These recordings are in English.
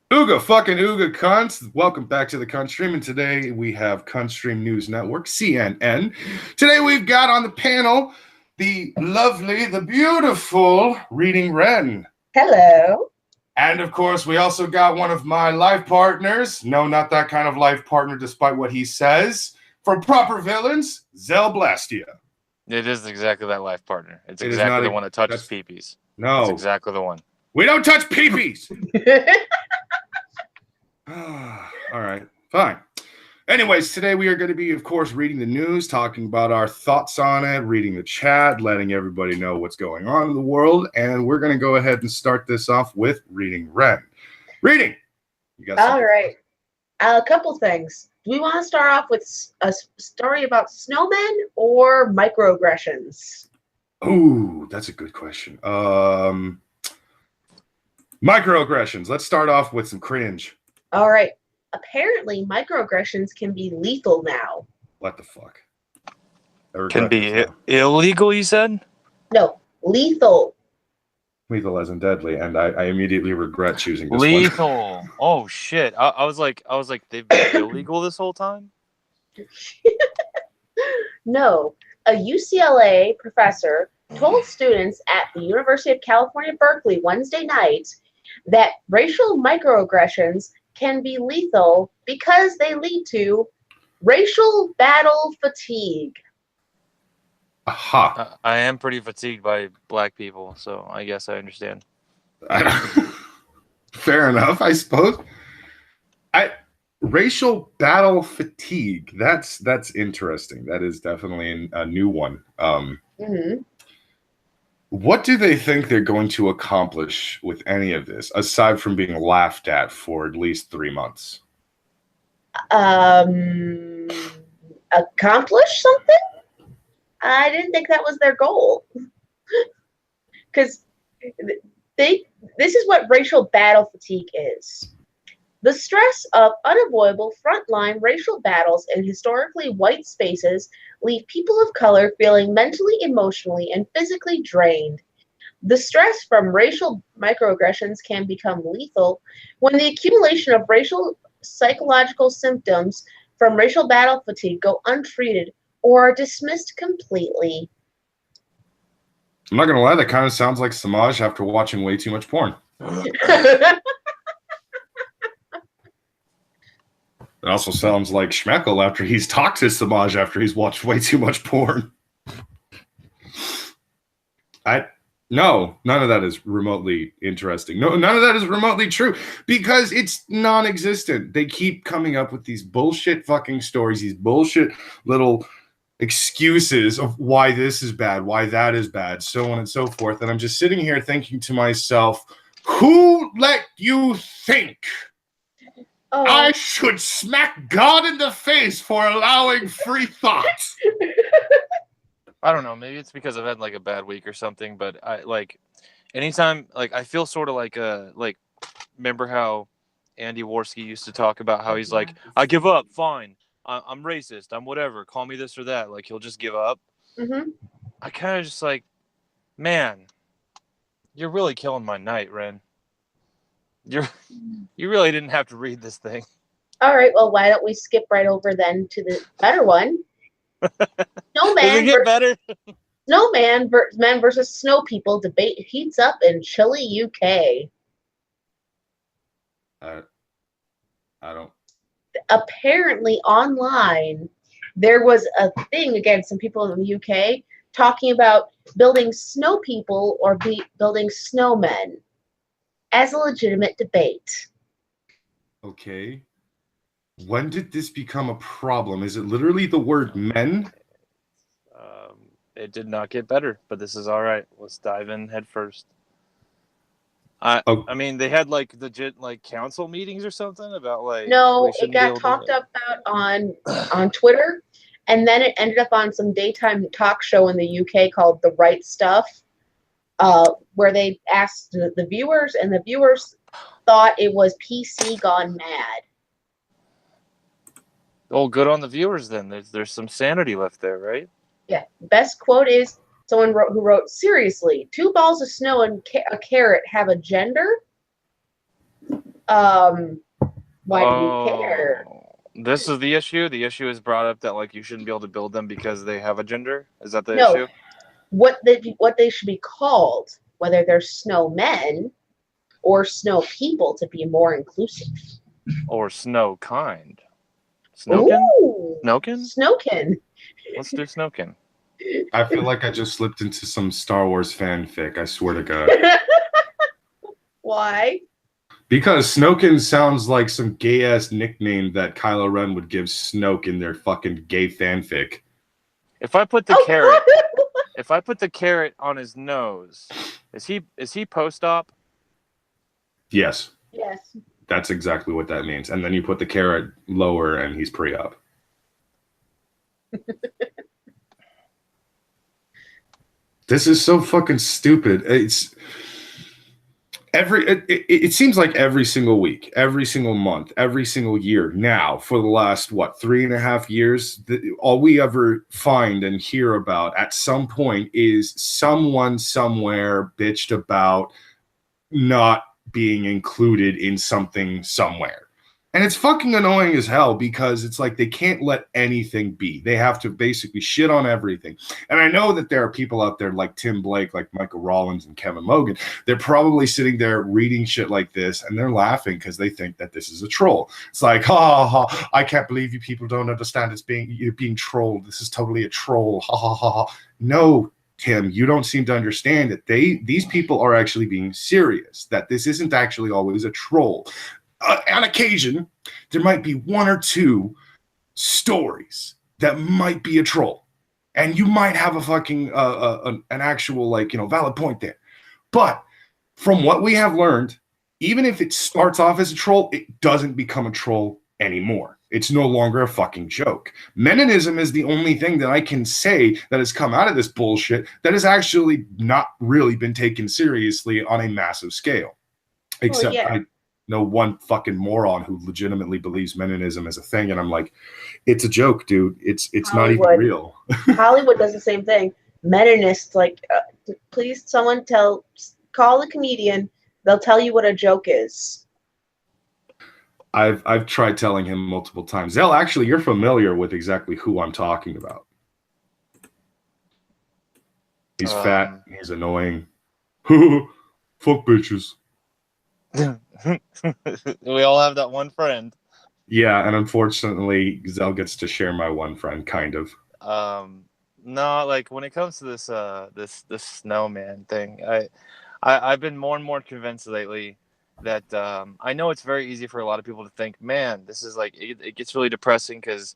Ooga fucking ooga cunts. Welcome back to the Cunt Stream. And today we have Cunt Stream News Network, CNN. Today we've got on the panel the lovely, the beautiful Reading Ren. Hello. And of course, we also got one of my life partners. No, not that kind of life partner, despite what he says. From Proper Villains, Zell Blastia. It is exactly that life partner. It's exactly the one that touches peepees. No. It's exactly the one. We don't touch peepees. All right, fine. Anyways, today we are going to be, of course, reading the news, talking about our thoughts on it, reading the chat, letting everybody know what's going on in the world, and we're going to go ahead and start this off with Reading Ren. Reading! You got all right. A couple things. Do we want to start off with a story about snowmen or microaggressions? Ooh, that's a good question. Microaggressions. Let's start off with some cringe. All right. Apparently, microaggressions can be lethal now. What the fuck? Can be illegal, you said? No, lethal. Lethal as in deadly, and I immediately regret choosing this lethal. One. Oh shit! I was like, they've been illegal this whole time. No, a UCLA professor told students at the University of California, Berkeley Wednesday night that racial microaggressions can be lethal because they lead to racial battle fatigue. Aha. I am pretty fatigued by black people, so I guess I understand. Fair enough, I suppose. Racial battle fatigue. That's interesting. That is definitely a new one. What do they think they're going to accomplish with any of this, aside from being laughed at for at least 3 months? Accomplish something? I didn't think that was their goal. Because this is what racial battle fatigue is. The stress of unavoidable frontline racial battles in historically white spaces leave people of color feeling mentally, emotionally, and physically drained. The stress from racial microaggressions can become lethal when the accumulation of racial psychological symptoms from racial battle fatigue go untreated or are dismissed completely. I'm not going to lie, that kind of sounds like Samaj after watching way too much porn. It also sounds like Schmeckel after he's talked to Samaj after he's watched way too much porn. No, none of that is remotely interesting. No, none of that is remotely true because it's non-existent. They keep coming up with these bullshit fucking stories, these bullshit little excuses of why this is bad, why that is bad, so on and so forth. And I'm just sitting here thinking to myself, who let you think I should smack God in the face for allowing free thought? I don't know. Maybe it's because I've had like a bad week or something. But I like anytime I feel sort of like remember how Andy Worski used to talk about how he's like, I give up. Fine. I'm racist. I'm whatever. Call me this or that. Like he'll just give up. Mm-hmm. I kind of just like, man, you're really killing my night, Ren. You really didn't have to read this thing. All right, well, why don't we skip right over then to the better one? Does it get better? Snowman men versus snow people debate heats up in chilly UK. I don't. Apparently, online, there was a thing against some people in the UK talking about building snow people or building snowmen as a legitimate debate. Okay. When did this become a problem? Is it literally the word men? It did not get better, but this is all right. Let's dive in head first. I mean, they had like legit like council meetings or something about like. No, it got talked about on Twitter, and then it ended up on some daytime talk show in the UK called The Right Stuff, where they asked the viewers, and the viewers thought it was PC gone mad. Oh, good on the viewers then. There's some sanity left there, right? Yeah. Best quote is someone who wrote, seriously, 2 balls of snow and a carrot have a gender? Why do we care? This is the issue. The issue is brought up that like you shouldn't be able to build them because they have a gender. Is that the No. issue? What they should be called, whether they're snowmen or snow people, to be more inclusive. Or snow kind. Snowkin? Ooh, Snowkin? Snowkin. Let's do Snowkin. I feel like I just slipped into some Star Wars fanfic. I swear to God. Why? Because Snowkin sounds like some gay ass nickname that Kylo Ren would give Snoke in their fucking gay fanfic. If I put the if I put the carrot on his nose, is he post-op? Yes. Yes. That's exactly what that means. And then you put the carrot lower and he's pre-op. This is so fucking stupid. It seems like every single week, every single month, every single year now for the last, 3.5 years, all we ever find and hear about at some point is someone somewhere bitched about not being included in something somewhere. And it's fucking annoying as hell because it's like they can't let anything be. They have to basically shit on everything. And I know that there are people out there like Tim Blake, like Michael Rollins and Kevin Logan. They're probably sitting there reading shit like this and they're laughing because they think that this is a troll. It's like, ha ha ha, I can't believe you people don't understand you're being trolled. This is totally a troll. Ha ha ha ha. No, Tim, you don't seem to understand that these people are actually being serious, that this isn't actually always a troll. On occasion, there might be one or two stories that might be a troll, and you might have a fucking an actual valid point there. But from what we have learned, even if it starts off as a troll, it doesn't become a troll anymore. It's no longer a fucking joke. Meninism is the only thing that I can say that has come out of this bullshit that has actually not really been taken seriously on a massive scale, except I know one fucking moron who legitimately believes Meninism is a thing, and I'm like, it's a joke, dude. It's not even real. Hollywood does the same thing. Meninists, please, someone call the comedian. They'll tell you what a joke is. I've tried telling him multiple times. Zell, actually, you're familiar with exactly who I'm talking about. He's fat. He's annoying. Fuck bitches. We all have that one friend. Yeah, and unfortunately, Zell gets to share my one friend, kind of. No, like when it comes to this this snowman thing, I've been more and more convinced lately that I know it's very easy for a lot of people to think, man, this is like it gets really depressing because,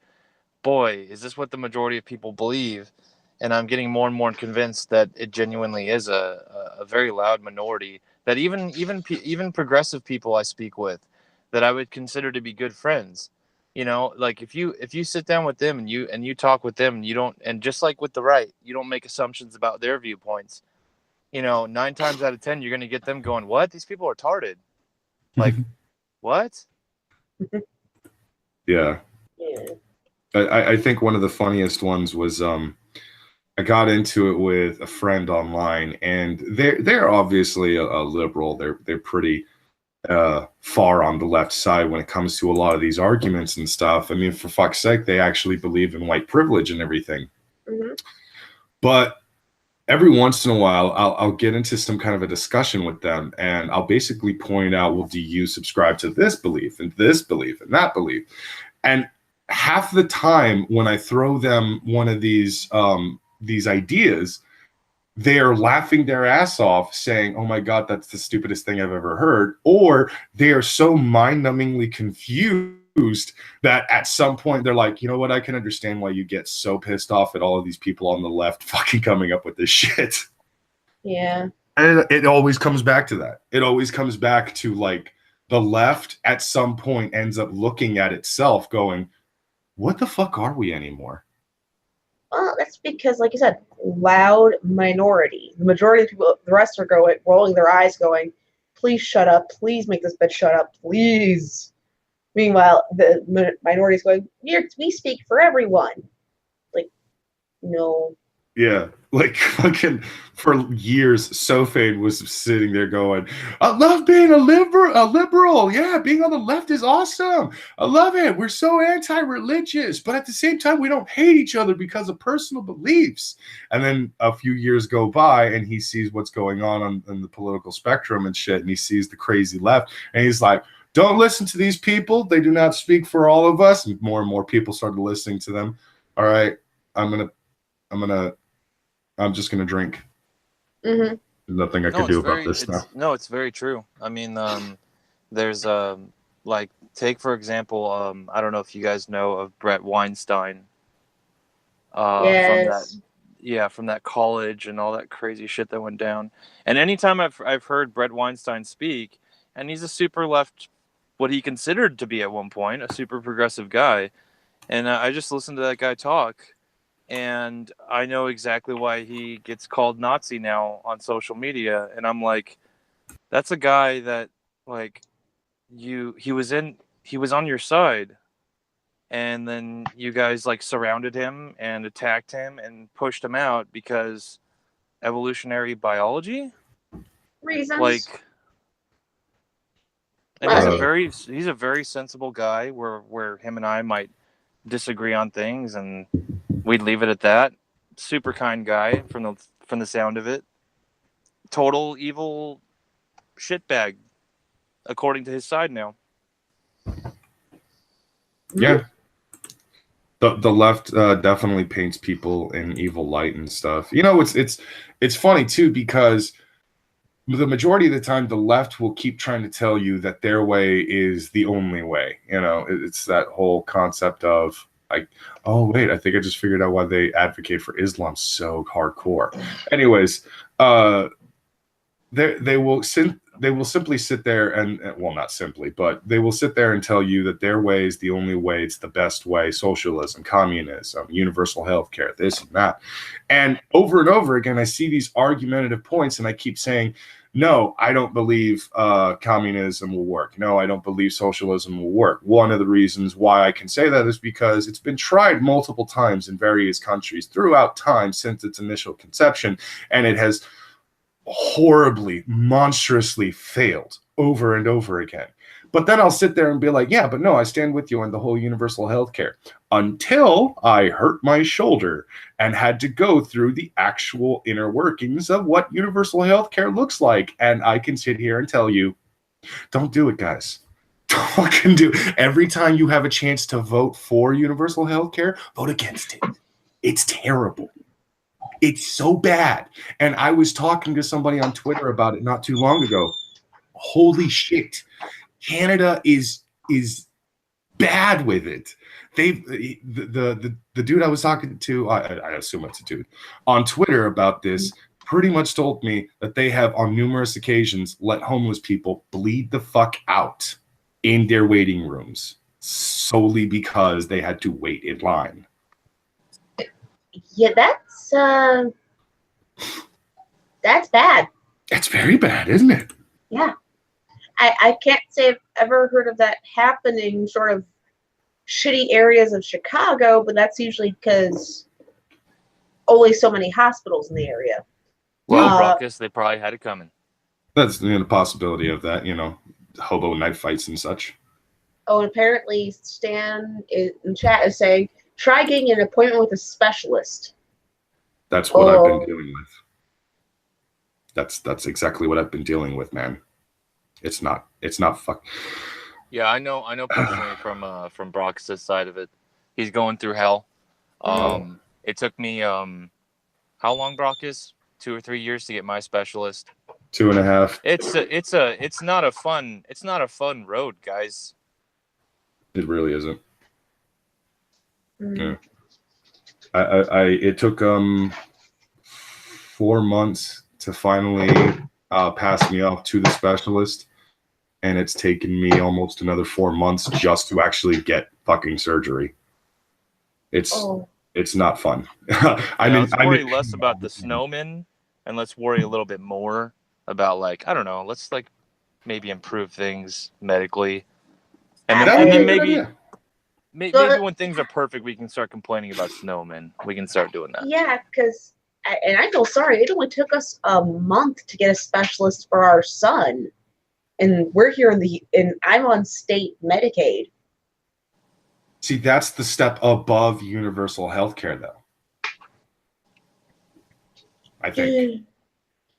boy, is this what the majority of people believe? And I'm getting more and more convinced that it genuinely is a very loud minority. That even progressive people I speak with, that I would consider to be good friends, like if you sit down with them and you talk with them and you don't, and just like with the right, you don't make assumptions about their viewpoints. 9 times out of 10 you're gonna get them going, "What? These people are retarded." Like, what? Yeah. I think one of the funniest ones was I got into it with a friend online, and they're obviously a liberal. They're pretty far on the left side when it comes to a lot of these arguments and stuff. I mean, for fuck's sake, they actually believe in white privilege and everything. Mm-hmm. But every once in a while, I'll get into some kind of a discussion with them, and I'll basically point out, well, do you subscribe to this belief and this belief and that belief? And half the time when I throw them one of these ideas, they are laughing their ass off saying, "Oh my God, that's the stupidest thing I've ever heard." Or they are so mind-numbingly confused that at some point they're like, "You know what? I can understand why you get so pissed off at all of these people on the left fucking coming up with this shit." Yeah. And it always comes back to that. It always comes back to like the left at some point ends up looking at itself going, what the fuck are we anymore? Well, that's because, like you said, loud minority. The majority of people, the rest are rolling their eyes going, "Please shut up. Please make this bitch shut up. Please." Meanwhile, the minority is going, "We speak for everyone." Like, no. Yeah, like fucking for years, Sophane was sitting there going, "I love being a liberal. Yeah, being on the left is awesome. I love it. We're so anti-religious, but at the same time, we don't hate each other because of personal beliefs." And then a few years go by, and he sees what's going on the political spectrum and shit, and he sees the crazy left, and he's like, "Don't listen to these people. They do not speak for all of us." And more people started listening to them. All right, I'm just gonna drink. Mm-hmm. There's nothing I can do about this now. No, it's very true. I mean, there's like take for example, I don't know if you guys know of Brett Weinstein. Yes. From that college and all that crazy shit that went down. And anytime I've heard Brett Weinstein speak, and he's a super left, what he considered to be at one point a super progressive guy, and I just listened to that guy talk. And I know exactly why he gets called Nazi now on social media. And I'm like, that's a guy that like he was on your side, and then you guys like surrounded him and attacked him and pushed him out because evolutionary biology. Reasons. Like, and he's a very sensible guy. Where him and I might disagree on things, and we'd leave it at that. Super kind guy from the sound of it. Total evil shitbag, according to his side now. Yeah. The left definitely paints people in evil light and stuff. You know, it's funny too, because the majority of the time the left will keep trying to tell you that their way is the only way. You know, it's that whole concept of like, oh wait, I think I just figured out why they advocate for Islam so hardcore. Anyways, they will simply sit there and, well, not simply, but they will sit there and tell you that their way is the only way, it's the best way: socialism, communism, universal healthcare, this and that. And over again, I see these argumentative points, and I keep saying, no, I don't believe communism will work. No, I don't believe socialism will work. One of the reasons why I can say that is because it's been tried multiple times in various countries throughout time since its initial conception, and it has horribly, monstrously failed over and over again. But then I'll sit there and be like, yeah, but no, I stand with you on the whole universal healthcare, until I hurt my shoulder and had to go through the actual inner workings of what universal healthcare looks like. And I can sit here and tell you, don't do it, guys. Don't fucking do it. Every time you have a chance to vote for universal healthcare, vote against it. It's terrible. It's so bad. And I was talking to somebody on Twitter about it not too long ago. Holy shit. Canada is bad with it. The dude I was talking to, I assume it's a dude, on Twitter about this, pretty much told me that they have on numerous occasions let homeless people bleed the fuck out in their waiting rooms solely because they had to wait in line. Yeah, that's bad. That's very bad, isn't it? Yeah. I can't say I've ever heard of that happening sort of shitty areas of Chicago, but that's usually because only so many hospitals in the area. Well, Ruckus, they probably had it coming. That's the possibility of that, hobo knife fights and such. Oh, and apparently Stan in chat is saying, try getting an appointment with a specialist. That's what I've been dealing with. That's exactly what I've been dealing with, man. It's not fuck. Yeah, I know personally from Brock's side of it. He's going through hell. It took me how long, Brock's? 2 or 3 years to get my specialist. 2.5. It's not a fun road, guys. It really isn't. Mm. Yeah. It took 4 months to finally pass me off to the specialist, and it's taken me almost another 4 months just to actually get fucking surgery. It's not fun. Let's worry less about the snowmen, and let's worry a little bit more about, like, I don't know, let's like maybe improve things medically, and then maybe when things are perfect, we can start complaining about snowmen. We can start doing that. Yeah, because and I feel sorry. It only took us a month to get a specialist for our son, and we're here and I'm on state Medicaid. See, that's the step above universal health care, though. I think.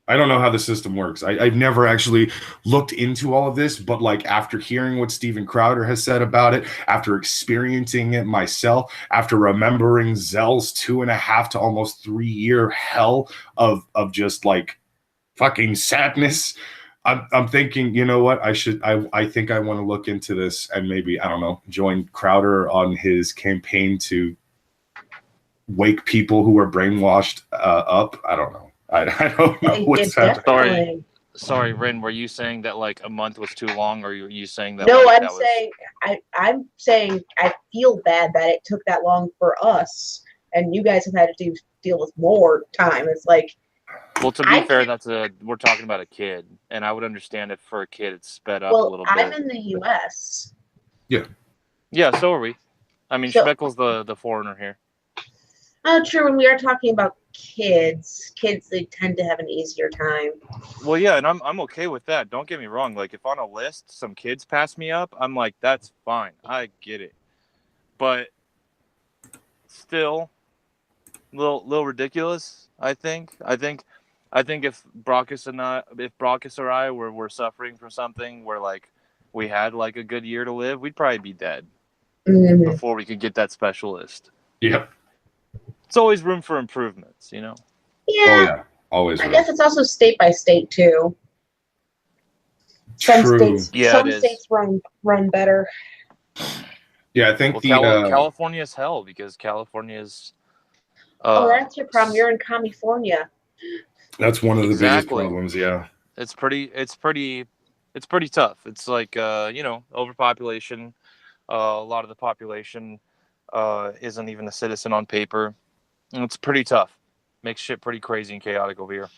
I don't know how the system works. I've never actually looked into all of this, but like after hearing what Steven Crowder has said about it, after experiencing it myself, after remembering Zell's 2.5 to almost 3 year hell of just like fucking sadness, I'm thinking, you know what? I think I want to look into this and maybe, I don't know, join Crowder on his campaign to wake people who are brainwashed up. I don't know. I don't know what's happening. Sorry, Rin, were you saying that like a month was too long, or were you saying that? No, like, I'm saying I feel bad that it took that long for us, and you guys have had to deal with more time. It's like, well, to be fair, we're talking about a kid, and I would understand if for a kid it's sped up a little bit. I'm in the U.S. Yeah, so are we. I mean, Schmeckel's the foreigner here. Oh, true. When we are talking about kids, they tend to have an easier time. Well, yeah, and I'm okay with that. Don't get me wrong. Like, if on a list some kids pass me up, I'm like, that's fine. I get it. But still, little ridiculous. I think if Brockus or I were suffering from something where like we had like a good year to live, we'd probably be dead before we could get that specialist. Yep. It's always room for improvements, you know? Yeah. Oh, yeah. Always. I guess it's also state by state, too. Some states run better. Yeah, I think California's hell because California's... that's your problem. You're in California. That's one of the biggest problems, yeah. It's pretty tough. It's like, overpopulation. A lot of the population isn't even a citizen on paper. It's pretty tough. Makes shit pretty crazy and chaotic over here.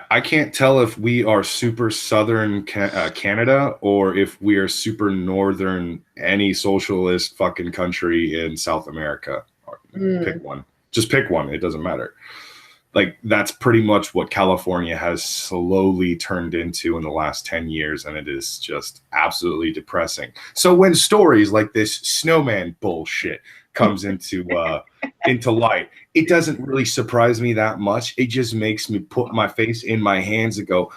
I can't tell if we are super southern Canada or if we are super northern any socialist fucking country in South America. Pick one. Just pick one. It doesn't matter. Like, that's pretty much what California has slowly turned into in the last 10 years, and it is just absolutely depressing. So when stories like this snowman bullshit comes into light, it doesn't really surprise me that much. It just makes me put my face in my hands and go,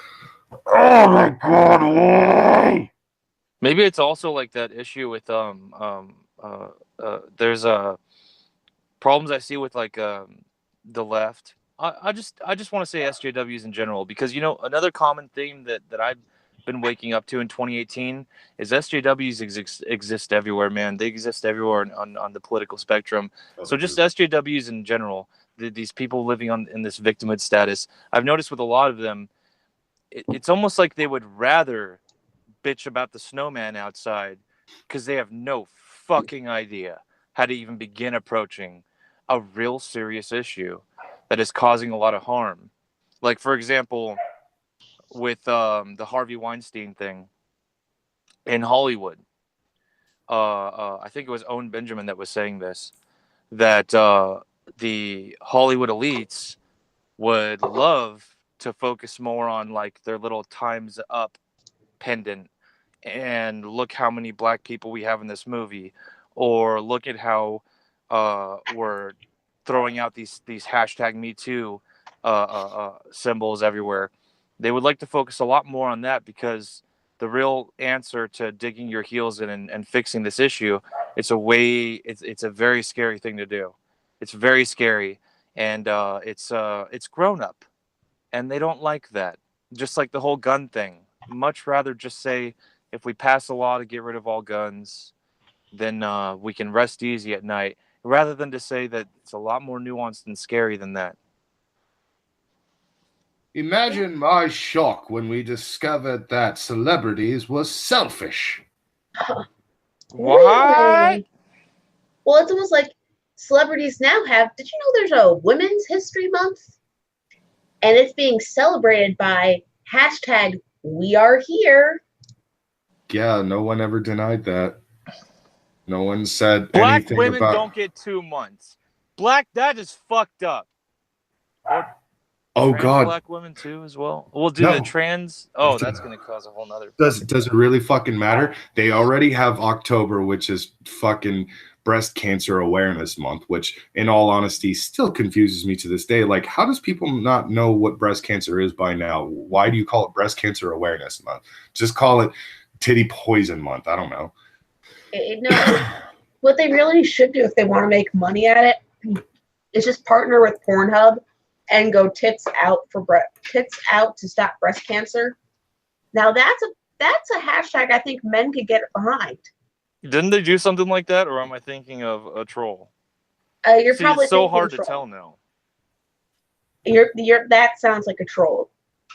oh my God, why? Maybe it's also like that issue with there's problems I see with like the left. I just want to say SJWs in general, because another common theme that I've been waking up to in 2018 is SJWs exist everywhere, man. They exist everywhere on the political spectrum. So just SJWs in general, these people living in this victimhood status, I've noticed with a lot of them, it's almost like they would rather bitch about the snowman outside because they have no fucking idea how to even begin approaching a real serious issue that is causing a lot of harm. Like, for example, with the Harvey Weinstein thing in Hollywood. I think it was Owen Benjamin that was saying this, that the Hollywood elites would love to focus more on like their little Time's Up pendant and look how many black people we have in this movie, or look at how we're throwing out these hashtag Me Too symbols everywhere. They would like to focus a lot more on that, because the real answer to digging your heels in and fixing this issue, it's a very scary thing to do. It's very scary, and it's grown up, and they don't like that. Just like the whole gun thing. Much rather just say, if we pass a law to get rid of all guns, then we can rest easy at night, rather than to say that it's a lot more nuanced and scary than that. Imagine my shock when we discovered that celebrities were selfish. What? Really? Well, it's almost like celebrities now have... Did you know there's a Women's History Month? And it's being celebrated by hashtag We Are Here. Yeah, no one ever denied that. No one said Black anything women about... don't get 2 months. That is fucked up. Oh Trans God, black women too as well. Well, do the no. trans? Oh, that's gonna cause a whole nother. Does it really fucking matter? They already have October, which is fucking Breast Cancer Awareness Month, which, in all honesty, still confuses me to this day. Like, how does people not know what breast cancer is by now? Why do you call it Breast Cancer Awareness Month? Just call it Titty Poison Month. I don't know. No, what they really should do if they want to make money at it is just partner with Pornhub and go tits out to stop breast cancer. Now that's a hashtag I think men could get behind. Didn't they do something like that, or am I thinking of a troll? You're See, probably it's so thinking hard to troll. tell now. That sounds like a troll.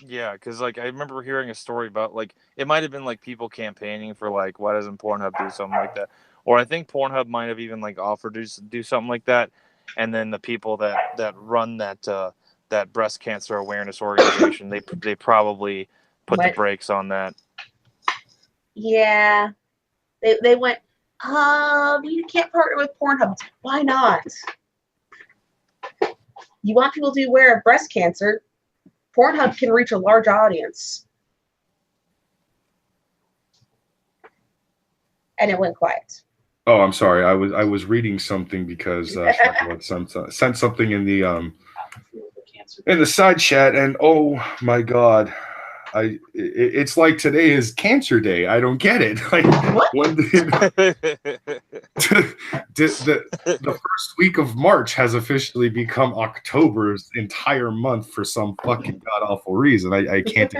Yeah, because like I remember hearing a story about like it might have been like people campaigning for like why doesn't Pornhub do something like that, or I think Pornhub might have even like offered to do something like that, and then the people that run that breast cancer awareness organization they probably put the brakes on that. Yeah, they went. We can't partner with Pornhub. Why not? You want people to be aware of breast cancer? Pornhub can reach a large audience. And it went quiet. Oh, I'm sorry. I was reading something because sent something in the side chat, and oh my God, it's like today is Cancer Day. I don't get it. Like, when the first week of March has officially become October's entire month for some fucking god awful reason. I can't.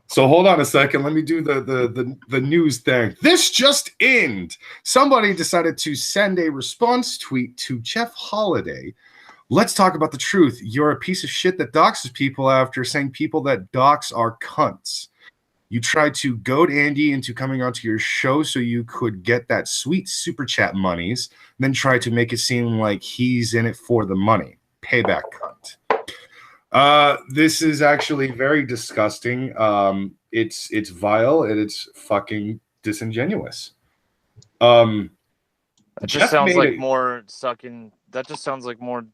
So hold on a second. Let me do the news thing. This just in. Somebody decided to send a response tweet to Jeff Holiday. Let's talk about the truth. You're a piece of shit that doxes people after saying people that dox are cunts. You tried to goad Andy into coming onto your show so you could get that sweet super chat monies, then try to make it seem like he's in it for the money. Payback cunt. This is actually very disgusting. It's vile and it's fucking disingenuous. That just sounds like more sucking. That just sounds like more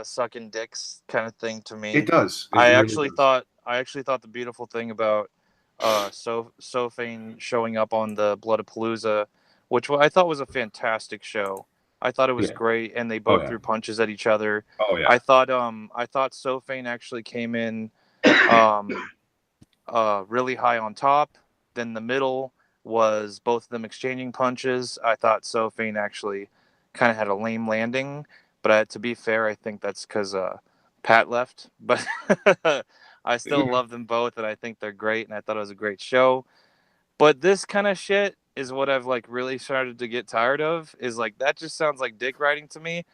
sucking dicks kind of thing to me. It does. I actually thought the beautiful thing about Sofane showing up on the Bloodapalooza, which I thought was a fantastic show. I thought it was great, and they both threw punches at each other. Oh yeah. I thought Sofane actually came in really high on top. Then the middle was both of them exchanging punches. I thought Sofane actually kind of had a lame landing, but to be fair, I think that's because Pat left. But I still love them both, and I think they're great, and I thought it was a great show. But this kind of shit is what I've like really started to get tired of. Is like that just sounds like dick riding to me.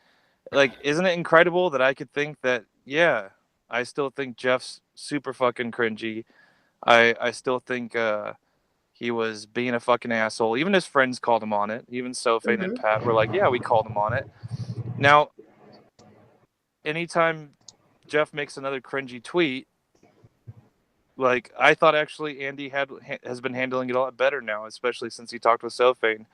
Like, isn't it incredible that I could think that? Yeah, I still think Jeff's super fucking cringy. I still think he was being a fucking asshole. Even his friends called him on it. Even Sofane and Pat were like, yeah, we called him on it. Now, anytime Jeff makes another cringy tweet, like, I thought actually Andy has been handling it a lot better now, especially since he talked with Sofane,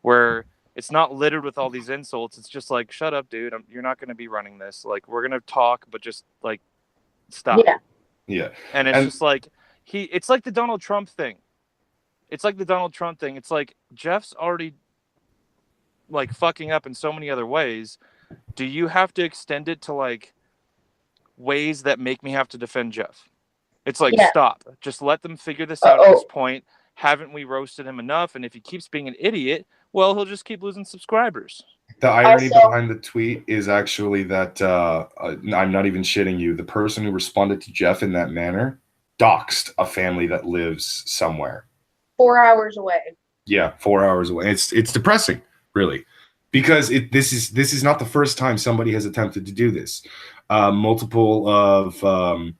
where it's not littered with all these insults. It's just like, shut up, dude. You're not going to be running this. Like, we're going to talk, but just, like, stop. Yeah. And it's just like, it's like the Donald Trump thing. It's like Jeff's already like fucking up in so many other ways. Do you have to extend it to like ways that make me have to defend Jeff? It's like, stop. Just let them figure this out at this point. Haven't we roasted him enough? And if he keeps being an idiot, well, he'll just keep losing subscribers. The irony behind the tweet is actually that I'm not even shitting you. The person who responded to Jeff in that manner doxed a family that lives somewhere 4 hours away. Yeah, 4 hours away. It's depressing, really, because this is not the first time somebody has attempted to do this. Multiple of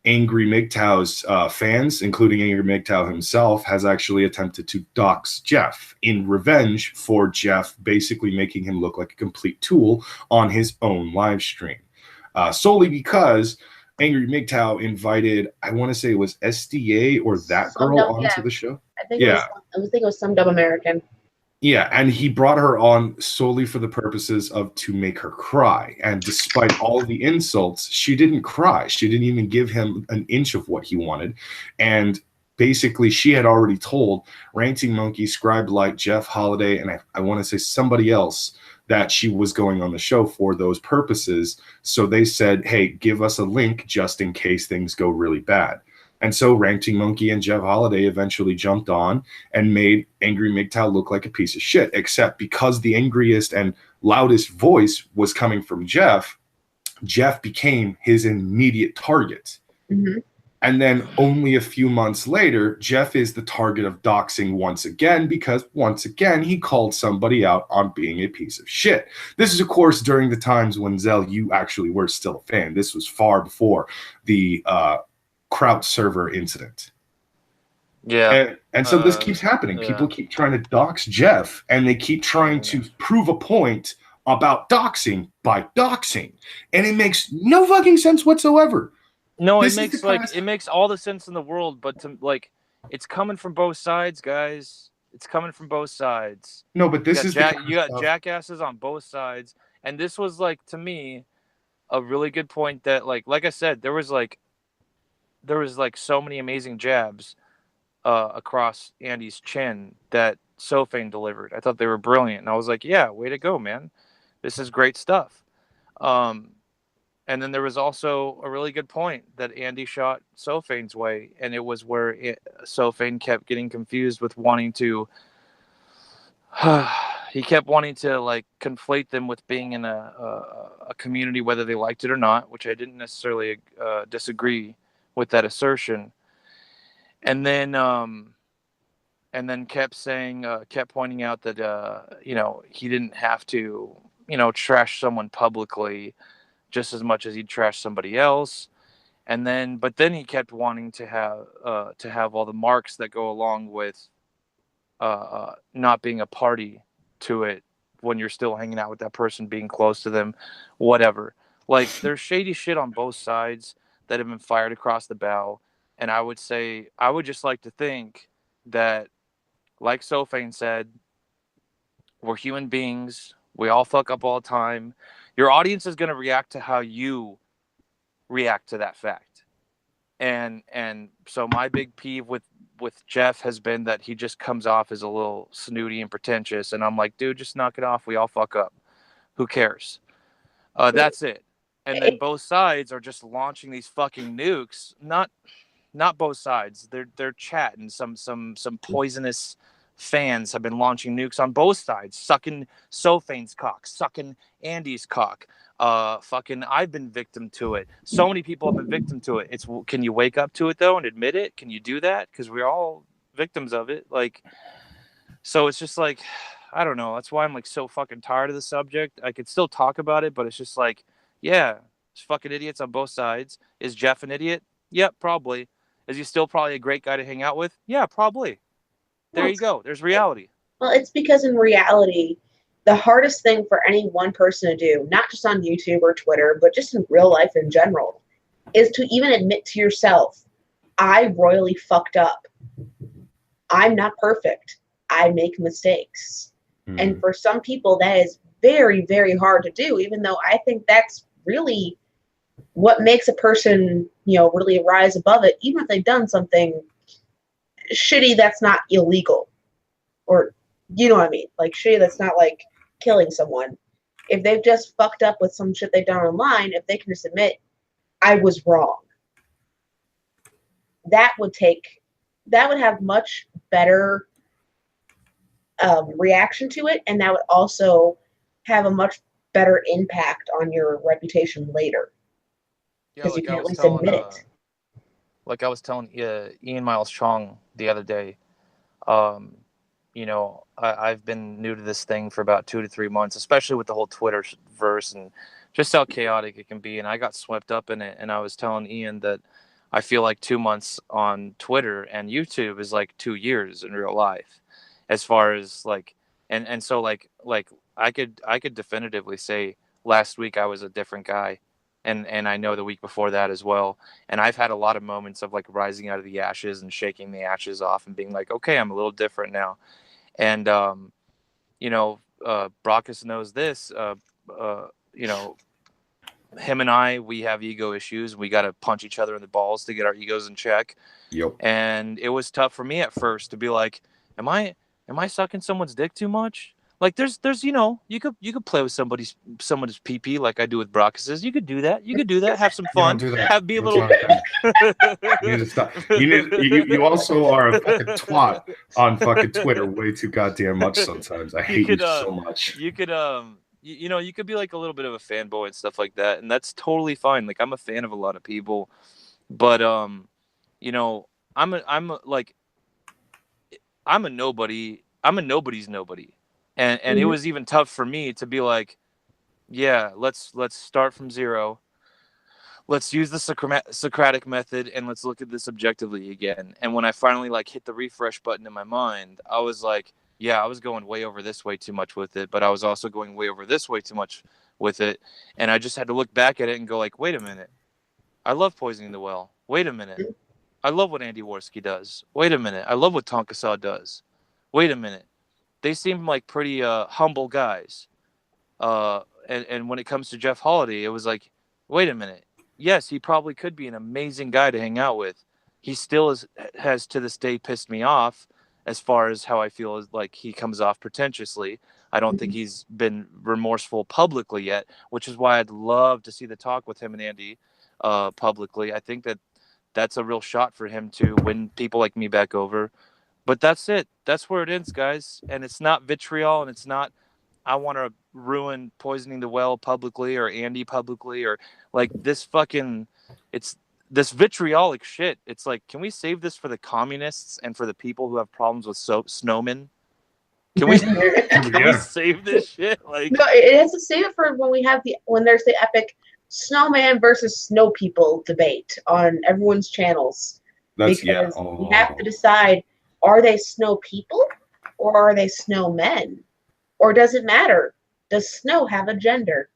Angry MGTOW's fans, including Angry MGTOW himself, has actually attempted to dox Jeff in revenge for Jeff basically making him look like a complete tool on his own live stream, solely because Angry MGTOW invited, I want to say it was SDA or that girl onto the show. I think it was Some Dumb American. Yeah, and he brought her on solely for the purposes of to make her cry. And despite all the insults, she didn't cry. She didn't even give him an inch of what he wanted. And basically, she had already told Ranting Monkey, Scribe Light, Jeff Holiday, and I want to say somebody else that she was going on the show for those purposes. So they said, hey, give us a link just in case things go really bad. And so Ranting Monkey and Jeff Holiday eventually jumped on and made Angry MGTOW look like a piece of shit, except because the angriest and loudest voice was coming from Jeff, Jeff became his immediate target. Mm-hmm. And then only a few months later, Jeff is the target of doxing once again, because once again, he called somebody out on being a piece of shit. This is, of course, during the times when Zell, you actually were still a fan. This was far before the Kraut server incident. Yeah. And so this keeps happening. Yeah. People keep trying to dox Jeff, and they keep trying to prove a point about doxing by doxing. And it makes no fucking sense whatsoever. No, it makes all the sense in the world, but it's coming from both sides, guys. It's coming from both sides. No, but this is you got jackasses on both sides, and this was to me a really good point that like I said, there was so many amazing jabs across Andy's chin that Sophane delivered. I thought they were brilliant, and I was like, yeah, way to go, man. This is great stuff. And then there was also a really good point that Andy shot Sophane's way, and it was where Sophane kept getting confused with wanting to he kept wanting to conflate them with being in a community, whether they liked it or not, which I didn't necessarily disagree with that assertion. And then kept pointing out that he didn't have to trash someone publicly just as much as he'd trash somebody else. But then he kept wanting to have all the marks that go along with not being a party to it when you're still hanging out with that person, being close to them, whatever. There's shady shit on both sides that have been fired across the bow. And I would just like to think that, like Sophane said, we're human beings. We all fuck up all the time. Your audience is going to react to how you react to that fact. And so my big peeve with Jeff has been that he just comes off as a little snooty and pretentious. And I'm like, dude, just knock it off. We all fuck up. Who cares? That's it. And then both sides are just launching these fucking nukes. Not both sides. They're chatting. Some poisonous fans have been launching nukes on both sides, sucking Sophane's cock, sucking Andy's cock. I've been victim to it. So many people have been victim to it. Can you wake up to it though and admit it? Can you do that? Because we're all victims of it. So it's just I don't know. That's why I'm so fucking tired of the subject. I could still talk about it, but it's just yeah, there's fucking idiots on both sides. Is Jeff an idiot? Yep, probably. Is he still probably a great guy to hang out with? Yeah, probably. There you go. There's reality. Well, it's because in reality, the hardest thing for any one person to do, not just on YouTube or Twitter, but just in real life in general, is to even admit to yourself, I royally fucked up. I'm not perfect. I make mistakes. And for some people, that is very, very hard to do, even though I think that's really what makes a person, really rise above it, even if they've done something shitty that's not illegal. Or, you know what I mean? Shitty that's not killing someone. If they've just fucked up with some shit they've done online, if they can just admit, I was wrong, that would have much better reaction to it, and that would also have a much better impact on your reputation later. Because you can at least admit it. Like I was telling Ian Miles Chong the other day, I've been new to this thing for about 2 to 3 months, especially with the whole Twitter verse and just how chaotic it can be. And I got swept up in it. And I was telling Ian that I feel like 2 months on Twitter and YouTube is 2 years in real life, as far as and so I could definitively say last week I was a different guy. And I know the week before that as well. And I've had a lot of moments of rising out of the ashes and shaking the ashes off and being okay, I'm a little different now. And Brockus knows this. Him and I, we have ego issues. We got to punch each other in the balls to get our egos in check. Yep. And it was tough for me at first to be like, am I sucking someone's dick too much? Like there's you could play with someone's pee like I do with Brockus's. You could do that. Have some fun. Don't do that. Be a That's little. not a thing. You need to stop. You also are a fucking twat on fucking Twitter way too goddamn much sometimes. I hate you so much. You could you could be like a little bit of a fanboy and stuff like that, and that's totally fine. Like I'm a fan of a lot of people, but I'm a nobody. I'm a nobody's nobody. And it was even tough for me to be like, yeah, let's start from zero. Let's use the Socratic method and let's look at this objectively again. And when I finally like hit the refresh button in my mind, I was like, yeah, I was going way over this way too much with it, but I was also going way over this way too much with it. And I just had to look back at it and go like, wait a minute. I love Poisoning the Well. Wait a minute. I love what Andy Worski does. Wait a minute. I love what Tonka Saw does. Wait a minute. They seem like pretty humble guys. And when it comes to Jeff Holiday, it was like, wait a minute. Yes, he probably could be an amazing guy to hang out with. He still has to this day pissed me off as far as how I feel like he comes off pretentiously. I don't think he's been remorseful publicly yet, which is why I'd love to see the talk with him and Andy publicly. I think that's a real shot for him to win people like me back over. But that's it. That's where it ends, guys. And it's not vitriol, and it's not I want to ruin Poisoning the Well publicly or Andy publicly or like this fucking it's this vitriolic shit. It's like, can we save this for the communists and for the people who have problems with snowmen? Can we we save this shit? Like no, it has to save it for when there's the epic snowman versus snow people debate on everyone's channels. We have to decide. Are they snow people or are they snow men? Or does it matter? Does snow have a gender?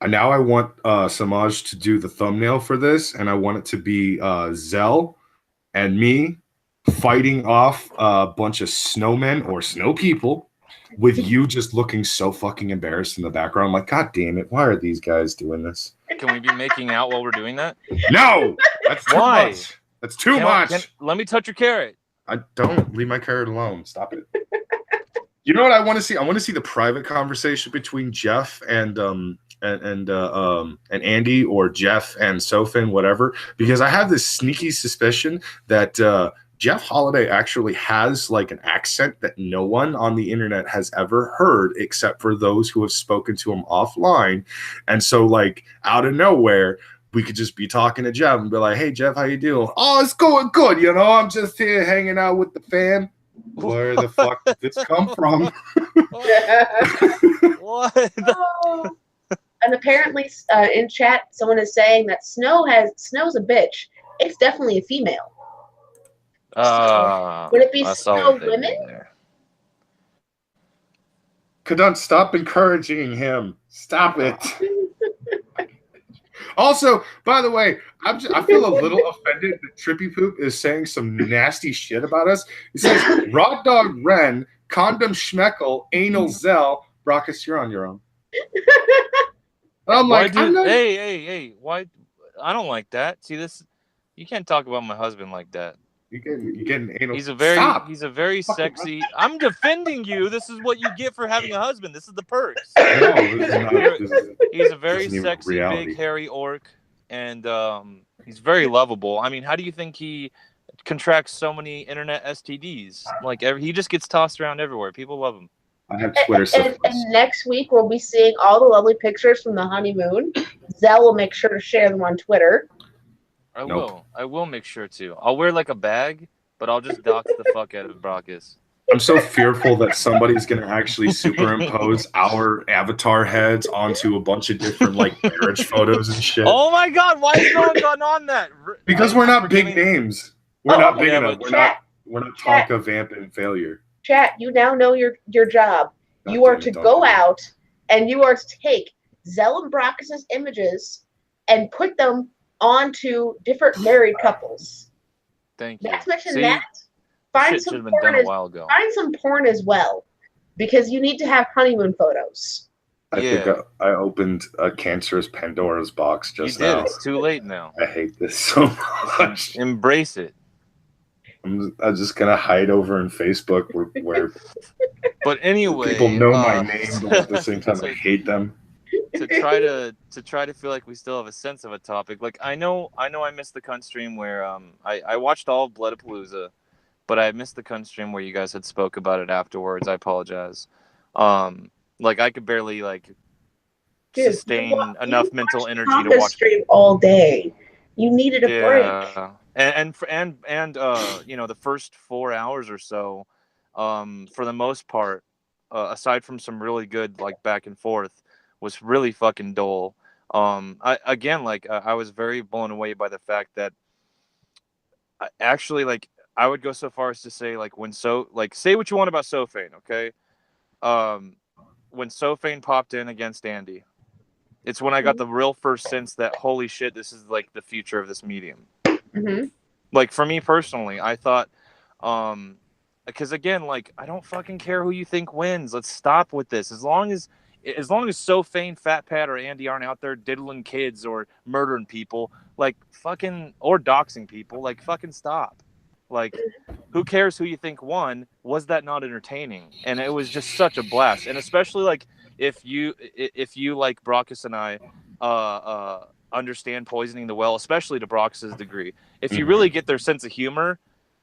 Now I want Samaj to do the thumbnail for this, and I want it to be Zell and me fighting off a bunch of snowmen or snow people with you just looking so fucking embarrassed in the background. Like, God damn it, why are these guys doing this? Can we be making out while we're doing that? No! That's too much. That's too much. Let me touch your carrot. I don't. Leave my carrot alone. Stop it. You know what I want to see? I want to see the private conversation between Jeff and Andy, or Jeff and Sofin, whatever, because I have this sneaky suspicion that Jeff Holiday actually has like an accent that no one on the internet has ever heard except for those who have spoken to him offline. And so like out of nowhere, we could just be talking to Jeff and be like, hey, Jeff, how you doing? Oh, it's going good. You know, I'm just here hanging out with the fam. Where the fuck did this come from? What? Oh. And apparently in chat, someone is saying that Snow's a bitch. It's definitely a female. Would it be Snow women? Cunt, stop encouraging him. Stop it. Also, by the way, I feel a little offended that Trippy Poop is saying some nasty shit about us. He says, Raw Dog Ren, Condom Schmeckle, Anal Zell, Brockus, you're on your own. I'm like, hey, why? I don't like that. See this? You can't talk about my husband like that. You getting anal. He's a very sexy. I'm defending you. This is what you get for having a husband. This is the perks. No, he's a very sexy, big, hairy orc, and he's very lovable. I mean, how do you think he contracts so many internet STDs? Like he just gets tossed around everywhere. People love him. I have Twitter syphilis. And next week we'll be seeing all the lovely pictures from the honeymoon. Zell will make sure to share them on Twitter. I will make sure to. I'll wear like a bag, but I'll just dox the fuck out of Brockus. I'm so fearful that somebody's going to actually superimpose our avatar heads onto a bunch of different like marriage photos and shit. Oh my god, why has no one gotten on that? Because we're not big names. We're not big enough. We're not Tonka, Vamp, and Failure. Chat, you now know your job. You are to go out and you are to take Zell and Brockus' images and put them onto different married couples. Thank you. Let's mention that. Find some porn as well. because you need to have honeymoon photos. I think I opened a cancerous Pandora's box just now. It's too late now. I hate this so much. Embrace it. I'm just gonna hide over in Facebook where but anyway, people know my name, but at the same time I hate them. To try to feel like we still have a sense of a topic. Like I know I missed the Cunt stream where I watched all of Bloodapalooza, but I missed the Cunt stream where you guys had spoke about it afterwards. I apologize. Like I could barely sustain enough mental energy to watch stream all day. You needed a break. And the first 4 hours or so, for the most part, aside from some really good back and forth, was really fucking dull. I was very blown away by the fact that I would go so far as to say say what you want about Sofane, okay? When Sofane popped in against Andy, it's when I got the real first sense that holy shit, this is the future of this medium. Mm-hmm. For me personally, I thought, because again, I don't fucking care who you think wins. Let's stop with this. As long as Sofane, Fat Pat, or Andy aren't out there diddling kids or murdering people, or doxing people, fucking stop. Who cares who you think won? Was that not entertaining? And it was just such a blast. And especially if you like Brockus and I understand poisoning the well, especially to Brockus's degree. If you really get their sense of humor,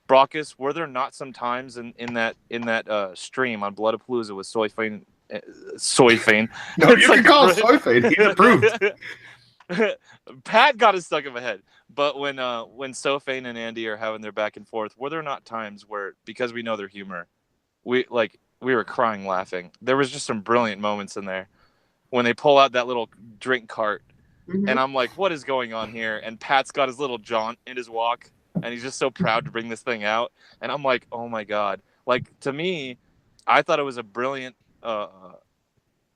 Brockus, were there not some times in that stream on Bloodapalooza with Sofane? No, you can call it Sofane. He's approved. Pat got it stuck in my head. But when Sofane and Andy are having their back and forth, were there not times where, because we know their humor, we were crying laughing? There was just some brilliant moments in there when they pull out that little drink cart, and I'm like, what is going on here? And Pat's got his little jaunt in his walk, and he's just so proud to bring this thing out, and I'm like, oh my god! To me, I thought it was a brilliant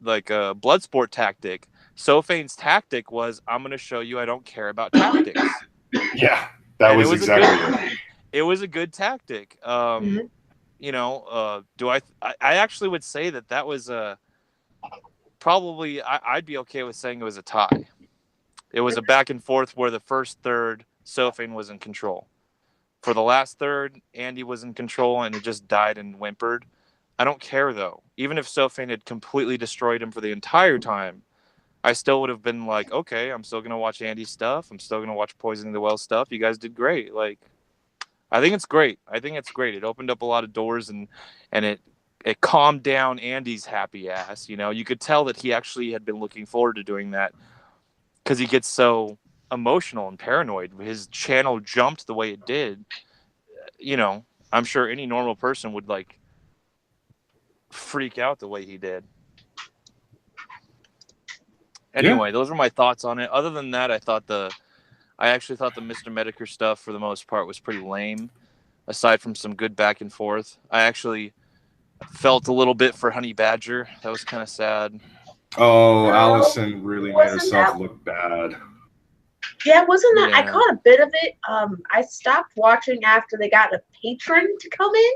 Bloodsport tactic. Sofane's tactic was, I'm going to show you I don't care about tactics. Yeah, that was exactly it. It was a good tactic. I actually would say that was probably, I'd be okay with saying it was a tie. It was a back and forth where the first third, Sofane was in control. For the last third, Andy was in control, and it just died and whimpered. I don't care, though. Even if Sofane had completely destroyed him for the entire time, I still would have been like, okay, I'm still going to watch Andy's stuff. I'm still going to watch Poisoning the Well stuff. You guys did great. I think it's great. It opened up a lot of doors, and it calmed down Andy's happy ass. You could tell that he actually had been looking forward to doing that because he gets so emotional and paranoid. His channel jumped the way it did. I'm sure any normal person would freak out the way he did. Anyway, Those were my thoughts on it. Other than that, I actually thought the Mr. Medicare stuff for the most part was pretty lame, aside from some good back and forth. I actually felt a little bit for Honey Badger. That was kind of sad. Oh, Allison really made herself look bad. Yeah, wasn't that? Yeah. I caught a bit of it. I stopped watching after they got a patron to come in.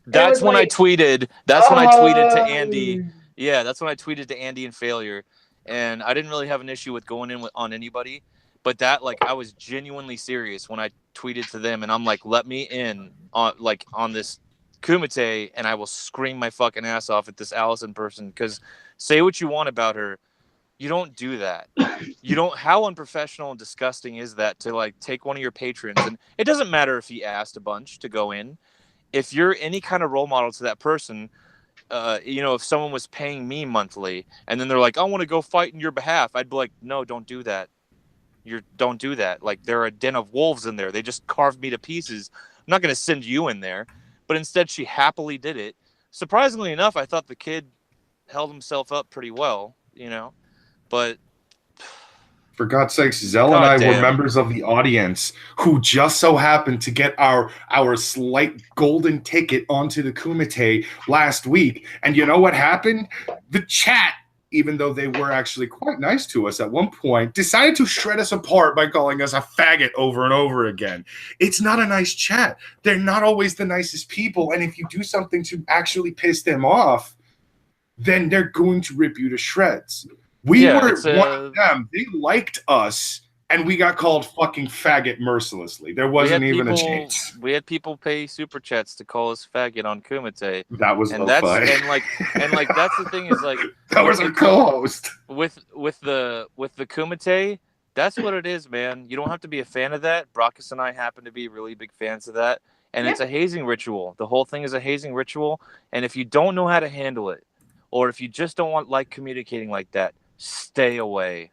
That's when I tweeted. That's when I tweeted to Andy. Yeah, that's when I tweeted to Andy in failure. And I didn't really have an issue with going in on anybody, but that I was genuinely serious when I tweeted to them, and I'm like, let me in on this Kumite, and I will scream my fucking ass off at this Allison person, because say what you want about her, you don't do that. You don't. How unprofessional and disgusting is that to take one of your patrons, and it doesn't matter if he asked a bunch to go in. If you're any kind of role model to that person. If someone was paying me monthly and then they're like, I want to go fight in your behalf, I'd be like, no, don't do that. Don't do that. There are a den of wolves in there. They just carved me to pieces. I'm not going to send you in there. But instead, she happily did it. Surprisingly enough, I thought the kid held himself up pretty well, but for God's sakes, Zell and I were members of the audience who just so happened to get our slight golden ticket onto the Kumite last week. And you know what happened? The chat even though they were actually quite nice to us at one point, decided to shred us apart by calling us a faggot over and over again. It's not a nice chat. They're not always the nicest people. And if you do something to actually piss them off, then they're going to rip you to shreds. We were one of them. They liked us, and we got called fucking faggot mercilessly. There wasn't even a chance. We had people pay super chats to call us faggot on Kumite. That was and that's and like that's the thing is like that was our co-host with the Kumite. That's what it is, man. You don't have to be a fan of that. Brockus and I happen to be really big fans of that, and it's a hazing ritual. The whole thing is a hazing ritual, and if you don't know how to handle it, or if you just don't like communicating like that, stay away.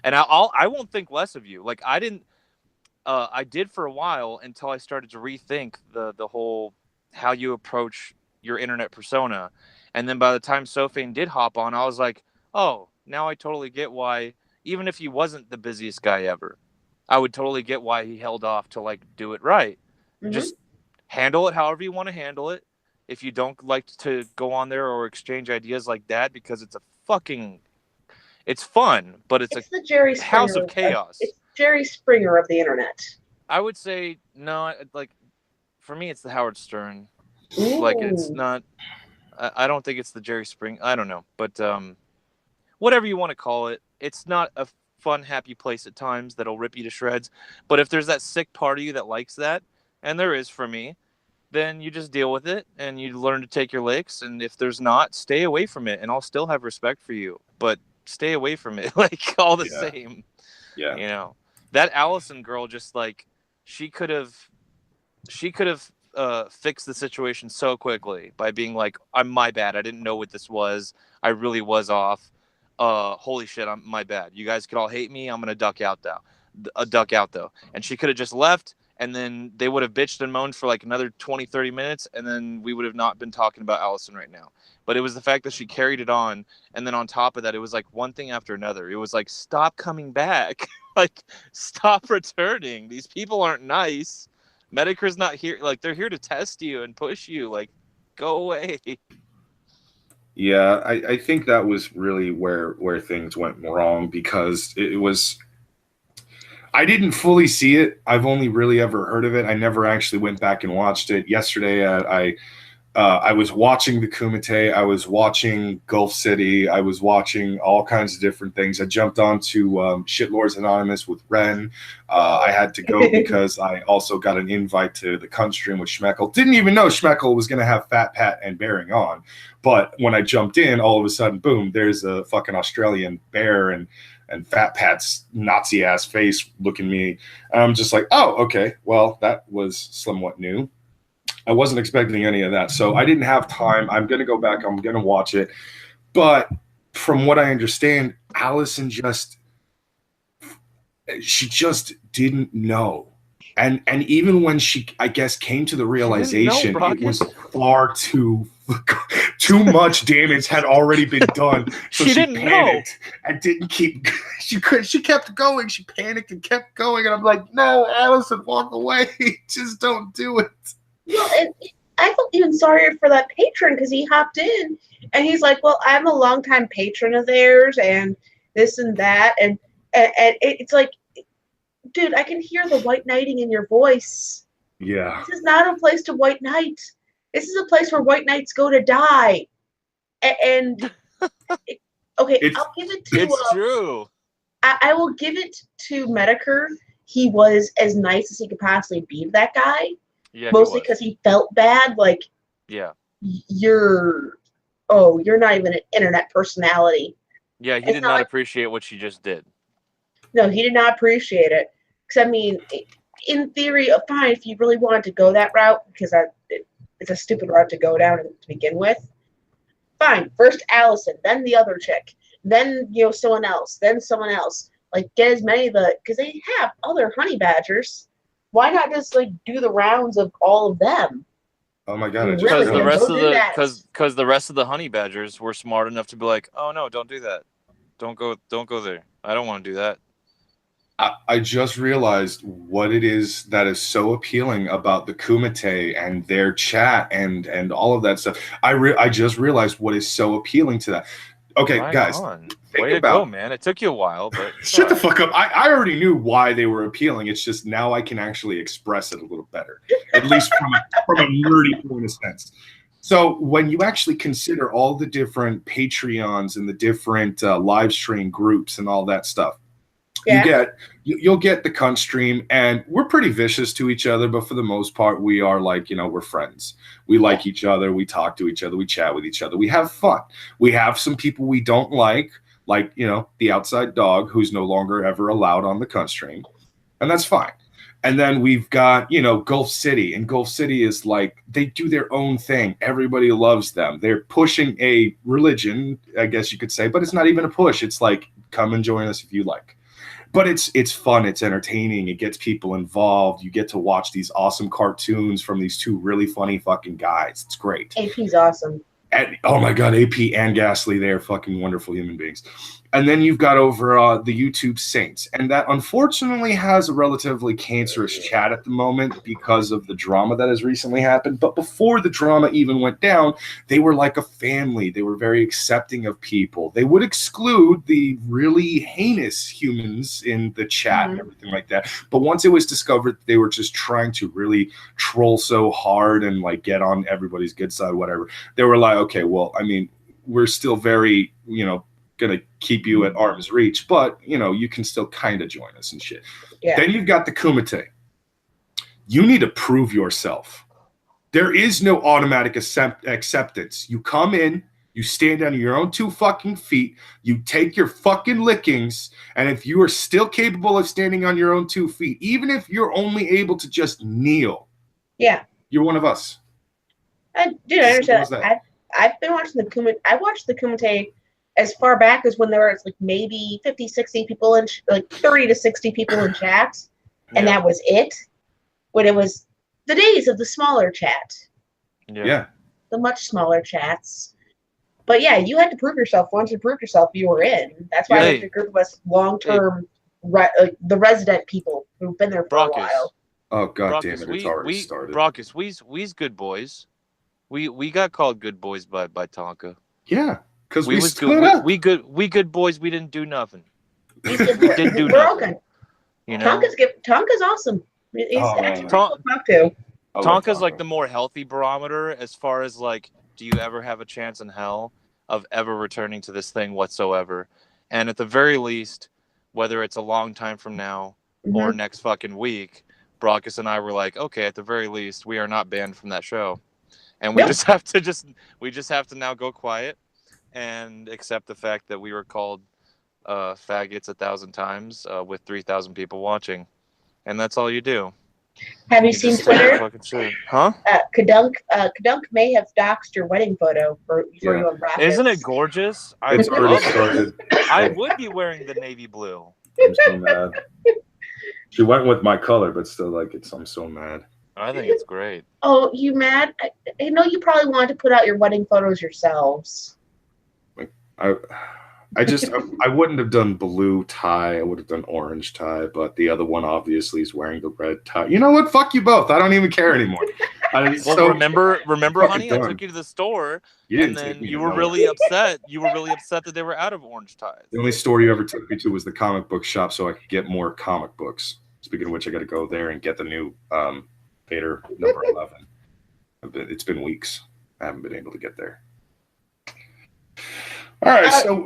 And I won't think less of you. Like I did for a while until I started to rethink the whole how you approach your internet persona. And then by the time Sophane did hop on, I was like, oh, now I totally get why, even if he wasn't the busiest guy ever, I would totally get why he held off to like do it right. Mm-hmm. Just handle it however you want to handle it. If you don't like to go on there or exchange ideas like that, because it's fun, but it's the Jerry Springer house of chaos. It's Jerry Springer of the internet. I would say no. Like for me, it's the Howard Stern. Ooh. Like it's not. I don't think it's the Jerry Springer. I don't know, but whatever you want to call it, it's not a fun, happy place at times that'll rip you to shreds. But if there's that sick part of you that likes that, and there is for me, then you just deal with it and you learn to take your licks. And if there's not, stay away from it, and I'll still have respect for you. But stay away from it, like all the same. Yeah. You know, that Allison girl, just like she could have fixed the situation so quickly by being like, "I'm my bad. I didn't know what this was. I really was off. Holy shit, I'm my bad. You guys could all hate me. I'm gonna duck out though." And she could have just left, and then they would have bitched and moaned for like another 20-30 minutes, and then we would have not been talking about Allison right now. But it was the fact that she carried it on, and then on top of that, it was like one thing after another. It was like, stop coming back. Like, stop returning. These people aren't nice. Medicare's not here. Like, they're here to test you and push you. Like, go away. Yeah, I think that was really where things went wrong, because it was... I didn't fully see it. I've only really ever heard of it. I never actually went back and watched it. Yesterday, I was watching the Kumite. I was watching Gulf City. I was watching all kinds of different things. I jumped onto Shitlords Anonymous with Ren. I had to go because I also got an invite to the Cunt stream with Schmeckel. Didn't even know Schmeckel was going to have Fat Pat and Bearing on. But when I jumped in, all of a sudden, boom, there's a fucking Australian bear and Fat Pat's Nazi-ass face looking me. And I'm just like, oh, okay. Well, that was somewhat new. I wasn't expecting any of that. So I didn't have time. I'm going to go back. I'm going to watch it. But from what I understand, Allison just didn't know. And even when she, I guess, came to the realization, it was far too much damage had already been done. So she didn't panicked and didn't keep. She kept going. She panicked and kept going. And I'm like, no, Allison, walk away. Just don't do it. Well, I felt even sorrier for that patron, because he hopped in and he's like, well, I'm a longtime patron of theirs and this and that. And it's like, dude, I can hear the white knighting in your voice. Yeah. This is not a place to white knight. This is a place where white knights go to die. And okay, I'll give it to... It's true. I will give it to Medicare. He was as nice as he could possibly be to that guy. Yeah, mostly because he felt bad. Like, yeah, you're not even an internet personality. Yeah, he did not appreciate what she just did. No, he did not appreciate it. Because, I mean, in theory, fine, if you really wanted to go that route, because it's a stupid route to go down to begin with. Fine, first Allison, then the other chick, then, someone else, then someone else. Like, get as many of because they have other honey badgers. Why not just do the rounds of all of them? Oh my god! Because the rest of the honey badgers were smart enough to be like, oh no, don't do that, don't go there. I don't want to do that. I just realized what it is that is so appealing about the Kumite and their chat and all of that stuff. I just realized what is so appealing to that. Okay, Right guys. on. Think Way to about go, man. It took you a while, but shut the fuck up. I already knew why they were appealing. It's just now I can actually express it a little better, at least from a nerdy point of sense. So when you actually consider all the different Patreons and the different live stream groups and all that stuff, you'll get the Cunt stream, and we're pretty vicious to each other, but for the most part, we are like, we're friends. We like each other. We talk to each other. We chat with each other. We have fun. We have some people we don't like, the outside dog who's no longer ever allowed on the Cunt stream, and that's fine. And then we've got, Gulf City, and Gulf City is like, they do their own thing. Everybody loves them. They're pushing a religion, I guess you could say, but it's not even a push. It's like, come and join us if you like. But it's fun. It's entertaining. It gets people involved. You get to watch these awesome cartoons from these two really funny fucking guys. It's great. AP's awesome. And, oh my God, AP and Ghastly, they're fucking wonderful human beings. And then you've got over the YouTube Saints. And that unfortunately has a relatively cancerous chat at the moment because of the drama that has recently happened. But before the drama even went down, they were like a family. They were very accepting of people. They would exclude the really heinous humans in the chat and everything like that. But once it was discovered they were just trying to really troll so hard and like get on everybody's good side, whatever, they were like, okay, well, I mean, we're still very, going to keep you at arm's reach, but you can still kind of join us and shit. Then you've got the Kumite. You need to prove yourself. There is no automatic acceptance. You come in, you stand on your own 2 fucking feet, you take your fucking lickings, and if you are still capable of standing on your own 2 feet, even if you're only able to just kneel, you're one of us. Dude, I understand. I've been watching the Kumite. I watched the Kumite as far back as when there was like maybe 50, 60 people in, like 30 to 60 people in chat. And that was it. When it was the days of the smaller chat. Yeah. The much smaller chats. But yeah, you had to prove yourself. Once you proved yourself, you were in. That's why there's a group of us long-term, the resident people who've been there for a while. Oh, God damn it. It's already started. Brockus, we's good boys. We got called good boys by Tonka. Yeah. Because we good boys. We didn't do nothing. We didn't do nothing. Tonka's awesome. He's actually cool to talk to. Tonka's like the more healthy barometer as far as like, do you ever have a chance in hell of ever returning to this thing whatsoever? And at the very least, whether it's a long time from now or next fucking week, Brockus and I were like, okay, at the very least, we are not banned from that show, and we just have to now go quiet and accept the fact that we were called faggots 1,000 times with 3,000 people watching, and that's all you do. Have you seen Twitter? Huh? Kadunk may have doxed your wedding photo for you and Rockets. Isn't it gorgeous? It's already started. I would be wearing the navy blue. I'm so mad. She went with my color, but still, I'm so mad. I think it's great. Oh, you mad? I know you probably wanted to put out your wedding photos yourselves. I wouldn't have done blue tie. I would have done orange tie, but the other one obviously is wearing the red tie. You know what? Fuck you both. I don't even care anymore. Remember, honey, I took you to the store, and then you were really upset. You were really upset that they were out of orange ties. The only store you ever took me to was the comic book shop, so I could get more comic books. Speaking of which, I got to go there and get the new Vader number 11. It's been weeks. I haven't been able to get there. All right, so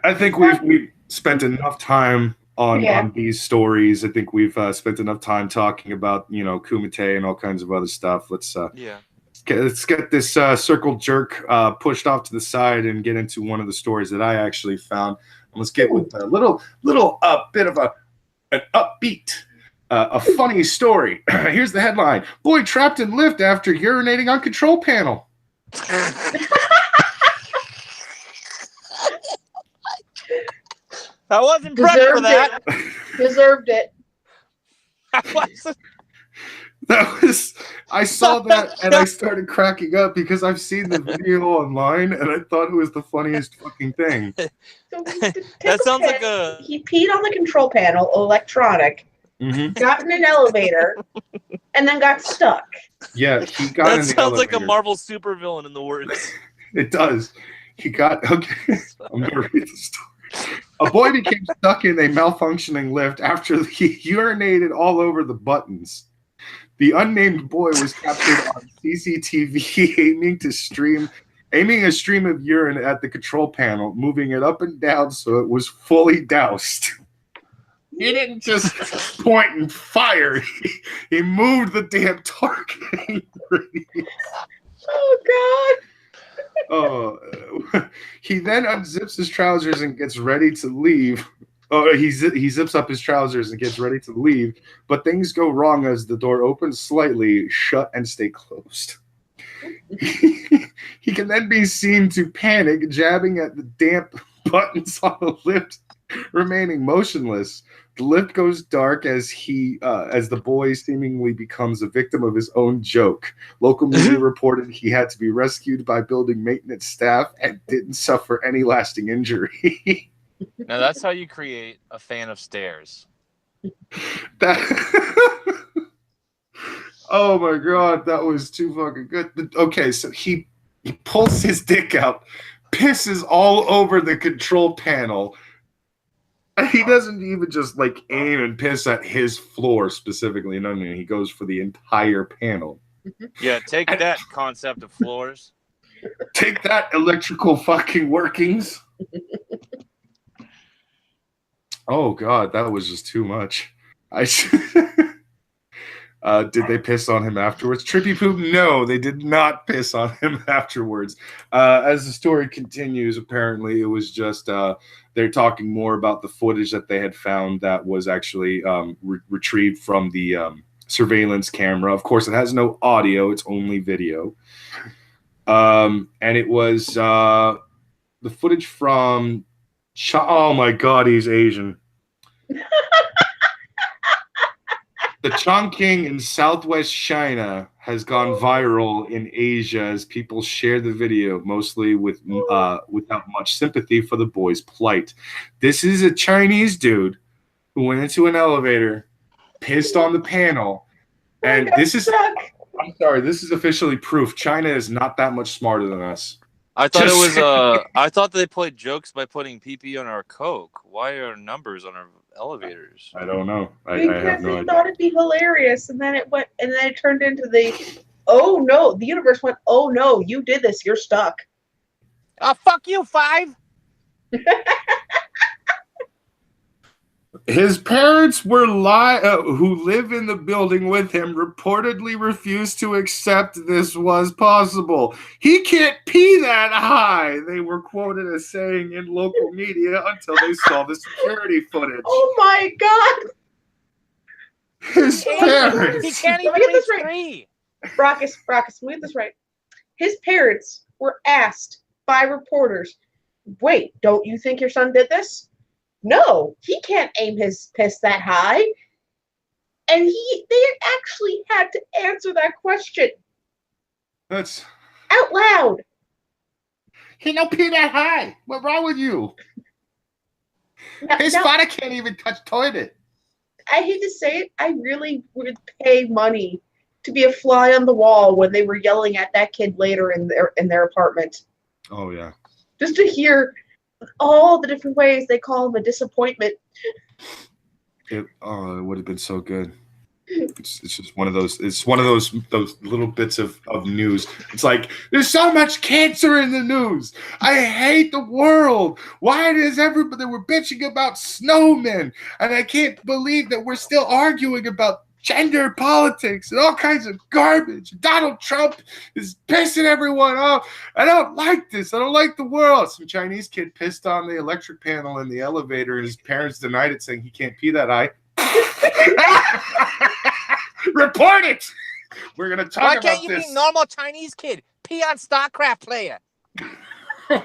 I think we've spent enough time on these stories. I think we've spent enough time talking about Kumite and all kinds of other stuff. Let's get this circle jerk pushed off to the side and get into one of the stories that I actually found. And let's get with a little bit of an upbeat, a funny story. Here's the headline: Boy trapped in lift after urinating on control panel. I wasn't prepped for that. Deserved it. I saw that and I started cracking up because I've seen the video online and I thought it was the funniest fucking thing. That sounds like he peed on the control panel, electronic, got in an elevator, and then got stuck. Yeah, he got in the elevator. That sounds like a Marvel supervillain in the words. It does. He got okay. I'm gonna read the story. A boy became stuck in a malfunctioning lift after he urinated all over the buttons. The unnamed boy was captured on CCTV aiming a stream of urine at the control panel, moving it up and down so it was fully doused. He didn't just point and fire. He moved the damn target. Oh, God. He then unzips his trousers and gets ready to leave. He zips up his trousers and gets ready to leave, but things go wrong as the door opens slightly, shut, and stay closed. He can then be seen to panic, jabbing at the damp buttons on the lift, remaining motionless. The lift goes dark as the boy seemingly becomes a victim of his own joke. Local media reported he had to be rescued by building maintenance staff and didn't suffer any lasting injury. Now that's how you create a fan of stairs. Oh my God, that was too fucking good. Okay, so he pulls his dick out, pisses all over the control panel. He doesn't even just like aim and piss at his floor specifically. No, he goes for the entire panel. Yeah, take that concept of floors. Take that electrical fucking workings. Oh God, that was just too much. Did they piss on him afterwards? Trippy Poop? No, they did not piss on him afterwards. As the story continues, apparently it was just they're talking more about the footage that they had found that was actually retrieved from the surveillance camera. Of course, it has no audio; it's only video. And it was the footage from. Oh my God, he's Asian. The Chongqing in southwest China has gone viral in Asia as people share the video, mostly without much sympathy for the boy's plight. This is a Chinese dude who went into an elevator, pissed on the panel, and this is officially proof China is not that much smarter than us. I thought I thought they played jokes by putting PP on our Coke. Why are numbers on our elevators? I don't know. I have no idea. They thought it'd be hilarious, and then it turned into oh no, the universe went, oh no, you did this, you're stuck. Fuck you, 5. His parents who live in the building with him reportedly refused to accept this was possible. He can't pee that high, they were quoted as saying in local media until they saw the security footage. Oh my God. His parents. He can't even reach 3. Brockus, let me get this right. His parents were asked by reporters, wait, don't you think your son did this? No, he can't aim his piss that high. And they actually had to answer that question. That's out loud. He don't pee that high. What's wrong with you? His father can't even touch toilet. I hate to say it, I really would pay money to be a fly on the wall when they were yelling at that kid later in their apartment. Oh yeah. Just to hear all the different ways they call him a disappointment. It would have been so good. It's just one of those. It's one of those little bits of news. It's like there's so much cancer in the news. I hate the world. Why does everybody? We're bitching about snowmen, and I can't believe that we're still arguing about gender politics and all kinds of garbage. Donald Trump is pissing everyone off. I don't like this. I don't like the world. Some Chinese kid pissed on the electric panel in the elevator, and his parents denied it, saying he can't pee that high. Report it. We're gonna talk about this. Why can't you be normal Chinese kid? Pee on StarCraft player. I'm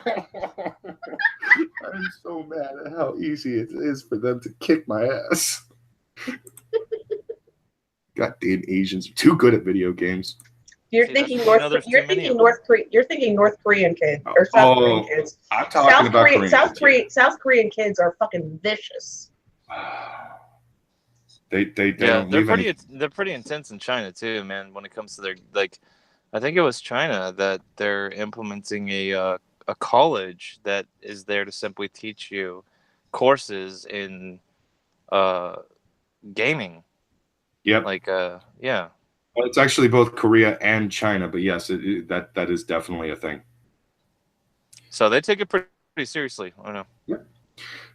so mad at how easy it is for them to kick my ass. Goddamn Asians are too good at video games. You're thinking North Korean kids or South Korean kids. I'm talking about Korean South Korean kids are fucking vicious. They're pretty intense in China too, man. When it comes to their I think it was China that they're implementing a a college that is there to simply teach you courses in gaming. Yep. Like yeah. Well, it's actually both Korea and China, but yes, that is definitely a thing. So they take it pretty seriously. I don't know. Yeah.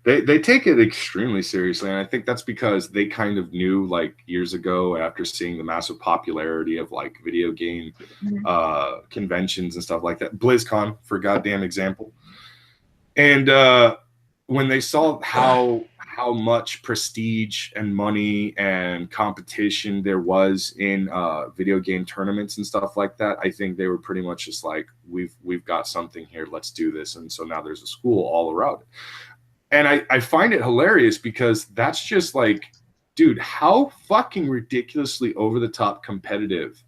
They take it extremely seriously, and I think that's because they kind of knew, like, years ago, after seeing the massive popularity of like video game conventions and stuff like that, BlizzCon for goddamn example, and when they saw how much prestige and money and competition there was in video game tournaments and stuff like that, I think they were pretty much just like, we've got something here, let's do this. And so now there's a school all around it. And I find it hilarious because that's just like, dude, how fucking ridiculously over the top competitive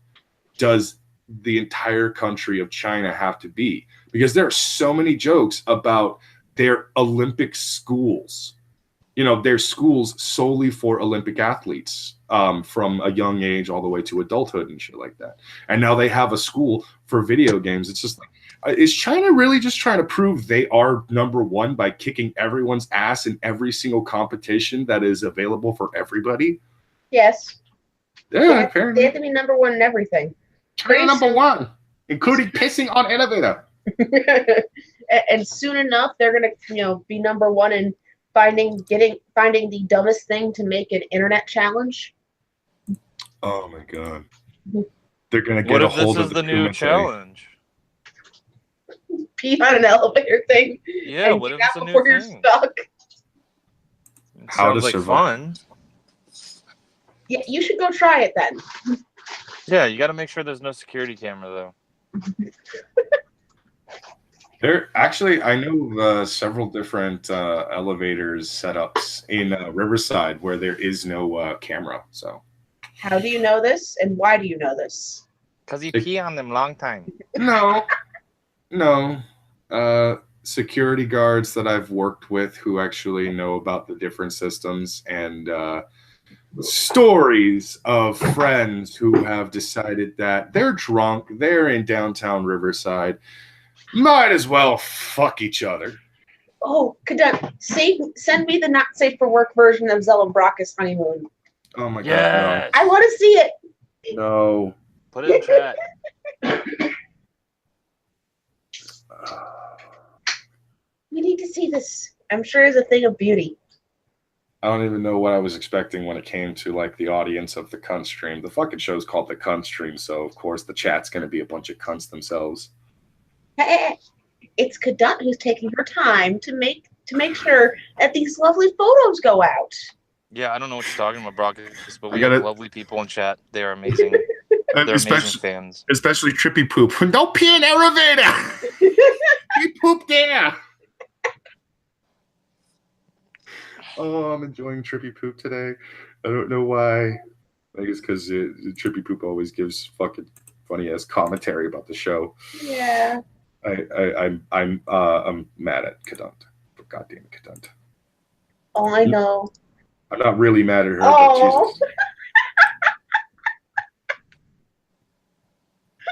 does the entire country of China have to be? Because there are so many jokes about their Olympic schools. You know, their schools solely for Olympic athletes from a young age all the way to adulthood and shit like that. And now they have a school for video games. It's just like, is China really just trying to prove they are number one by kicking everyone's ass in every single competition that is available for everybody? Yes. Yeah, They apparently. have to be number one in everything. China number one, including pissing on elevator. And soon enough, they're gonna, be number one in finding the dumbest thing to make an internet challenge. Oh my god. They're gonna What get a if this hold is of the new challenge? Pee on an elevator thing. Yeah, and what if get it's out a new before you're thing? stuck. It How to sounds like survive. fun. Yeah, you should go try it then. Yeah, you got to make sure there's no security camera though. There actually, I know several different elevators setups in Riverside where there is no camera. So How do you know this, and why do you know this? Cause you pee on them long time. no, security guards that I've worked with who actually know about the different systems, and stories of friends who have decided that they're drunk, they're in downtown Riverside, might as well fuck each other. Oh, Kadun, send me the not safe for work version of Zella Brockus honeymoon. Oh my Yes. I want to see it. god, no. Put it in chat. We need to see this. I'm sure it's a thing of beauty. I don't even know what I was expecting when it came to like the audience of the Cunt stream. The fucking show's called the Cunt stream, so of course the chat's going to be a bunch of cunts themselves. Hey, it's Kadun who's taking her time to make sure that these lovely photos go out. Yeah, I don't know what you're talking about, Brock, but we have lovely people in chat. They are amazing. They're amazing fans. Especially Trippy Poop. Don't pee in elevator! He pooped there! Oh, I'm enjoying Trippy Poop today. I don't know why. I guess because Trippy Poop always gives fucking funny ass commentary about the show. Yeah. I'm mad at Kadant. Goddamn Kadant. Oh, I know. I'm not really mad at her, Oh. but Jesus.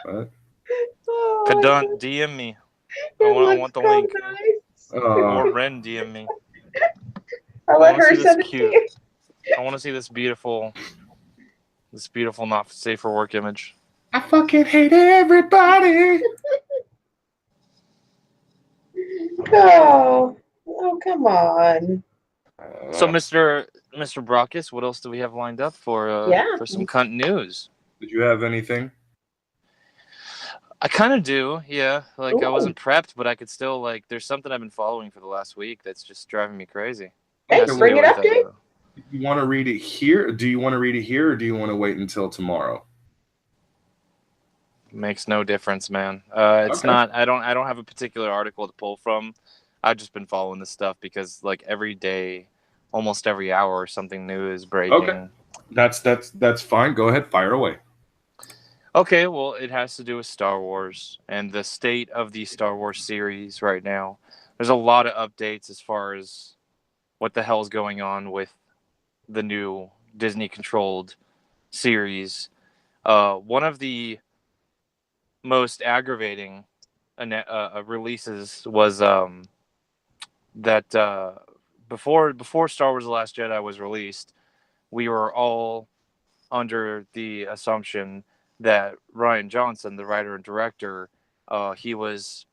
What? Oh, Kadun, DM me. I want the link. Nice. Or Ren DM me. I'll let her send it to you. I want to see this beautiful not safe for work image. I fucking hate everybody. Oh, come on. So, Mr. Brockus, what else do we have lined up for some cunt news? Did you have anything? I kind of do, yeah. Like, Ooh. I wasn't prepped, but I could still, like, there's something I've been following for the last week that's just driving me crazy. Hey, bring it up, Dave. You want to read it here? Do you want to read it here, or do you want to wait until tomorrow? Makes no difference, man. It's Okay. not. I don't have a particular article to pull from. I've just been following this stuff because, like, every day, almost every hour, something new is breaking. Okay, that's fine. Go ahead, fire away. Okay, well, it has to do with Star Wars and the state of the Star Wars series right now. There's a lot of updates as far as what the hell's going on with the new Disney-controlled series. One of the most aggravating releases was that before Star Wars: The Last Jedi was released, we were all under the assumption that Rian Johnson, the writer and director, he was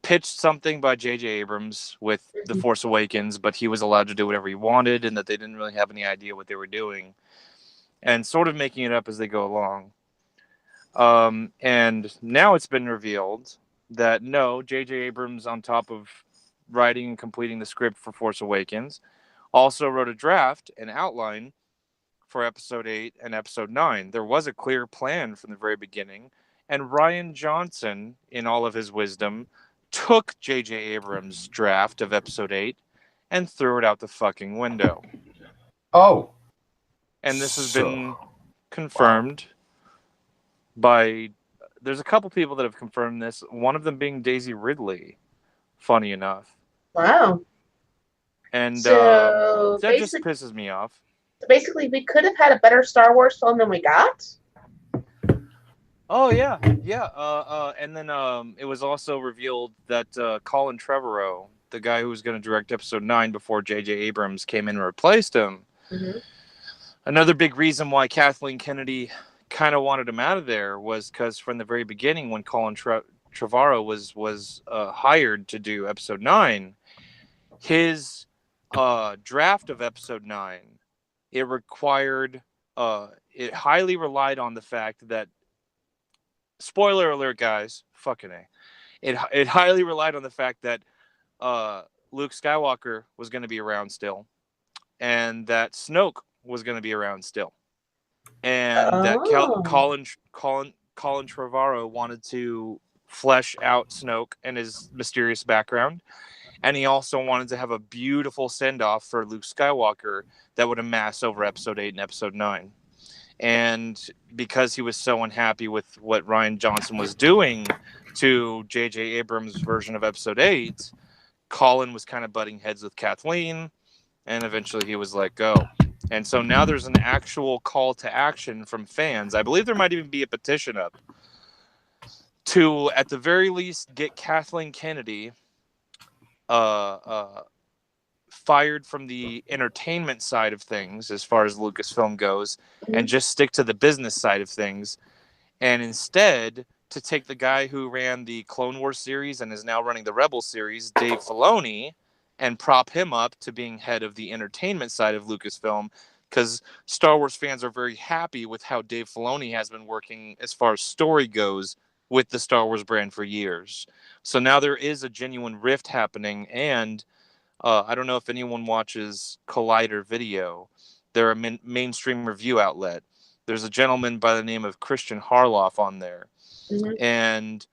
pitched something by J.J. Abrams with The Force Awakens, but he was allowed to do whatever he wanted, and that they didn't really have any idea what they were doing, and sort of making it up as they go along. And now it's been revealed that no, J.J. Abrams, on top of writing and completing the script for Force Awakens, also wrote a draft, an outline for Episode 8 and Episode 9. There was a clear plan from the very beginning, and Rian Johnson, in all of his wisdom, took J.J. Abrams' draft of Episode 8 and threw it out the fucking window. Oh. And this has been confirmed by... There's a couple people that have confirmed this, one of them being Daisy Ridley, funny enough. Wow. And so that just pisses me off. So basically, we could have had a better Star Wars film than we got? Oh, yeah. And then it was also revealed that Colin Trevorrow, the guy who was going to direct Episode 9 before J.J. Abrams came in and replaced him, another big reason why Kathleen Kennedy kind of wanted him out of there was because from the very beginning, when Colin Trevorrow was hired to do Episode 9, his draft of Episode 9, it required, it highly relied on the fact that, spoiler alert, guys, fucking A, it highly relied on the fact that Luke Skywalker was going to be around still, and that Snoke was going to be around still, and that Colin Trevorrow wanted to flesh out Snoke and his mysterious background, and he also wanted to have a beautiful send-off for Luke Skywalker that would amass over Episode 8 and Episode 9. And because he was so unhappy with what Rian Johnson was doing to J.J. Abrams' version of Episode 8, Colin was kind of butting heads with Kathleen, and eventually he was let go. And so now there's an actual call to action from fans. I believe there might even be a petition up to, at the very least, get Kathleen Kennedy fired from the entertainment side of things as far as Lucasfilm goes, and just stick to the business side of things, and instead to take the guy who ran the Clone Wars series and is now running the Rebels series, Dave Filoni, and prop him up to being head of the entertainment side of Lucasfilm, because Star Wars fans are very happy with how Dave Filoni has been working as far as story goes with the Star Wars brand for years. So now there is a genuine rift happening, and I don't know if anyone watches Collider Video. They're a mainstream review outlet. There's a gentleman by the name of Christian Harloff on there. And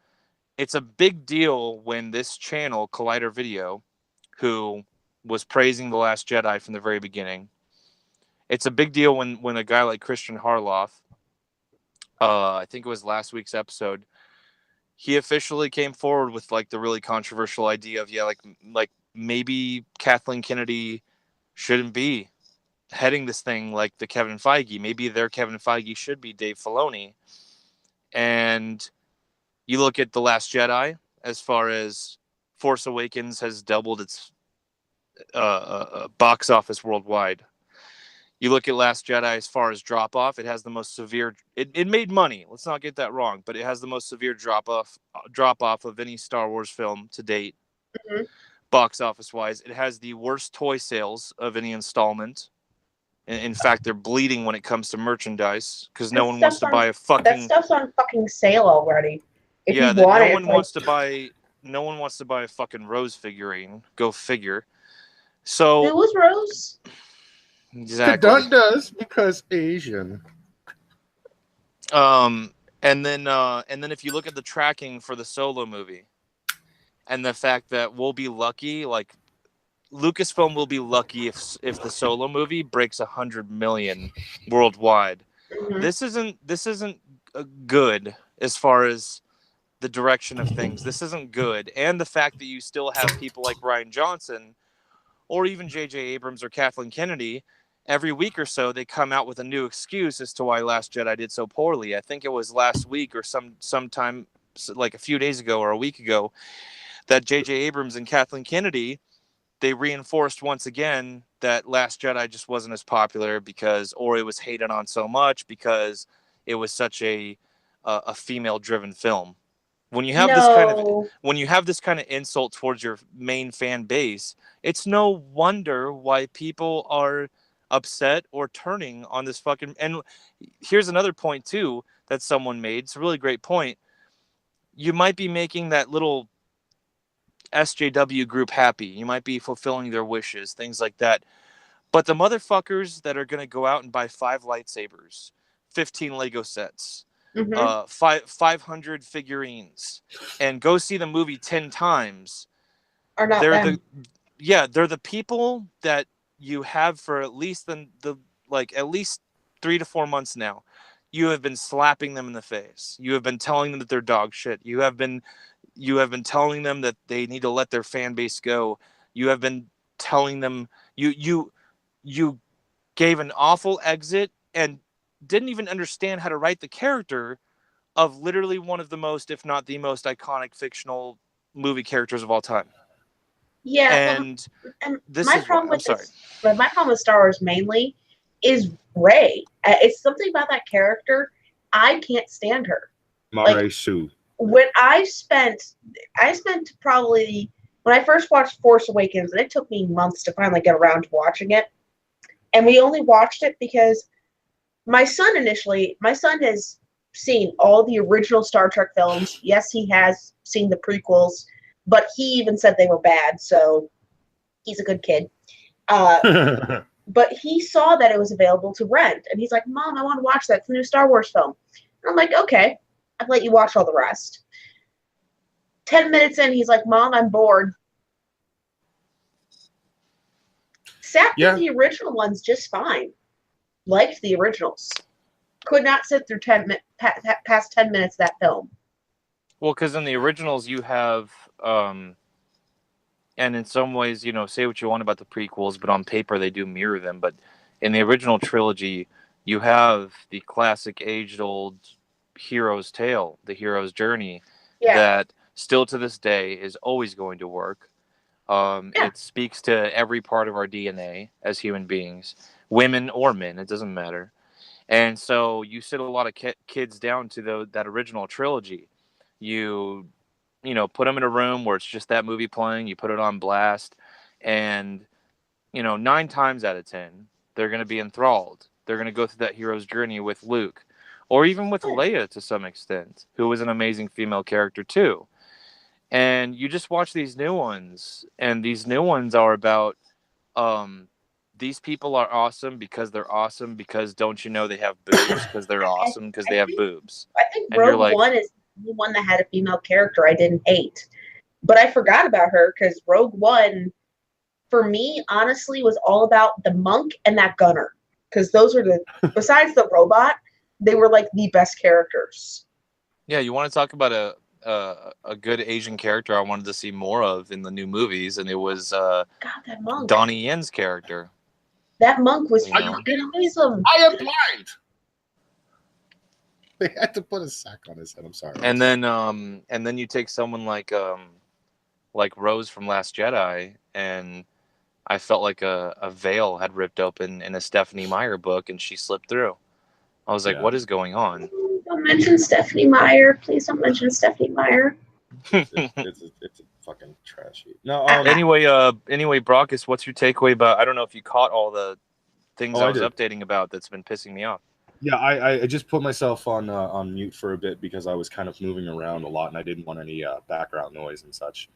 it's a big deal when this channel, Collider Video, who was praising The Last Jedi from the very beginning, it's a big deal when a guy like Christian Harloff, I think it was last week's episode, he officially came forward with like the really controversial idea of, like maybe Kathleen Kennedy shouldn't be heading this thing like the Kevin Feige. Maybe their Kevin Feige should be Dave Filoni. And you look at The Last Jedi, as far as Force Awakens has doubled its box office worldwide. You look at Last Jedi as far as drop-off, it has the most severe... It made money, let's not get that wrong, but it has the most severe drop-off of any Star Wars film to date, box office-wise. It has the worst toy sales of any installment. In fact, they're bleeding when it comes to merchandise, because no one wants to buy a fucking... That stuff's on fucking sale already. If yeah, you want no it, one wants to buy... No one wants to buy a fucking Rose figurine. Go figure. So... Who was Rose? Exactly. The Dunt does, because Asian. And then if you look at the tracking for the Solo movie, and the fact that we'll be lucky, like Lucasfilm will be lucky if the Solo movie breaks 100 million worldwide. This isn't good as far as the direction of things. This isn't good, and the fact that you still have people like Rian Johnson, or even J.J. Abrams or Kathleen Kennedy. Every week or so, they come out with a new excuse as to why Last Jedi did so poorly. I think it was last week or sometime like a few days ago or a week ago that J.J. Abrams and Kathleen Kennedy, they reinforced once again that Last Jedi just wasn't as popular or it was hated on so much because it was such a female-driven film. When you have this kind of insult towards your main fan base, it's no wonder why people are upset or turning on this fucking. And here's another point too that someone made. It's a really great point. You might be making that little SJW group happy. You might be fulfilling their wishes, things like that. But the motherfuckers that are going to go out and buy 5 lightsabers, 15 Lego sets, 500 figurines, and go see the movie 10 times, are not them. They're the people that you have for at least at least 3 to 4 months now. You have been slapping them in the face. You have been telling them that they're dog shit. You have been telling them that they need to let their fan base go. You have been telling them you gave an awful exit and didn't even understand how to write the character of literally one of the most, if not the most iconic fictional movie characters of all time. Yeah, and my problem with Star Wars mainly is Rey. It's something about that character. I can't stand her. Mare Sue. When I spent probably when I first watched Force Awakens, and it took me months to finally get around to watching it. And we only watched it because my son has seen all the original Star Trek films. Yes, he has seen the prequels, but he even said they were bad, so he's a good kid. But he saw that it was available to rent, and he's like, Mom, I want to watch that. It's the new Star Wars film. And I'm like, okay, I'll let you watch all the rest. 10 minutes in, he's like, Mom, I'm bored. Sat through the original ones just fine. Liked the originals. Could not sit through past 10 minutes of that film. Well, because in the originals you have, and in some ways, say what you want about the prequels, but on paper they do mirror them. But in the original trilogy, you have the classic age-old hero's tale, the hero's journey, that still to this day is always going to work. It speaks to every part of our DNA as human beings, women or men, it doesn't matter. And so you sit a lot of kids down to that original trilogy. You put them in a room where it's just that movie playing, you put it on blast, and 9 times out of 10 they're going to be enthralled. They're going to go through that hero's journey with Luke, or even with Leia to some extent, who was an amazing female character too. And you just watch these new ones, and these new ones are about these people are awesome because they're awesome, because don't you know they have boobs, because they're awesome because they have boobs. I think Rogue One is the one that had a female character I didn't hate. But I forgot about her because Rogue One, for me, honestly, was all about the monk and that gunner. Because those were besides the robot, they were like the best characters. Yeah, you want to talk about a good Asian character I wanted to see more of in the new movies, and it was that monk. Donnie Yen's character. That monk was fucking awesome. I am blind. They had to put a sack on his head. I'm sorry. And then you take someone like Rose from Last Jedi, and I felt like a veil had ripped open in a Stephanie Meyer book, and she slipped through. I was like, what is going on? Don't mention Stephanie Meyer. Please don't mention Stephanie Meyer. It's a fucking trash heap. No. Anyway, Brockus, what's your takeaway about? I don't know if you caught all the things I was updating about that's been pissing me off. Yeah, I just put myself on mute for a bit because I was kind of moving around a lot and I didn't want any background noise and such.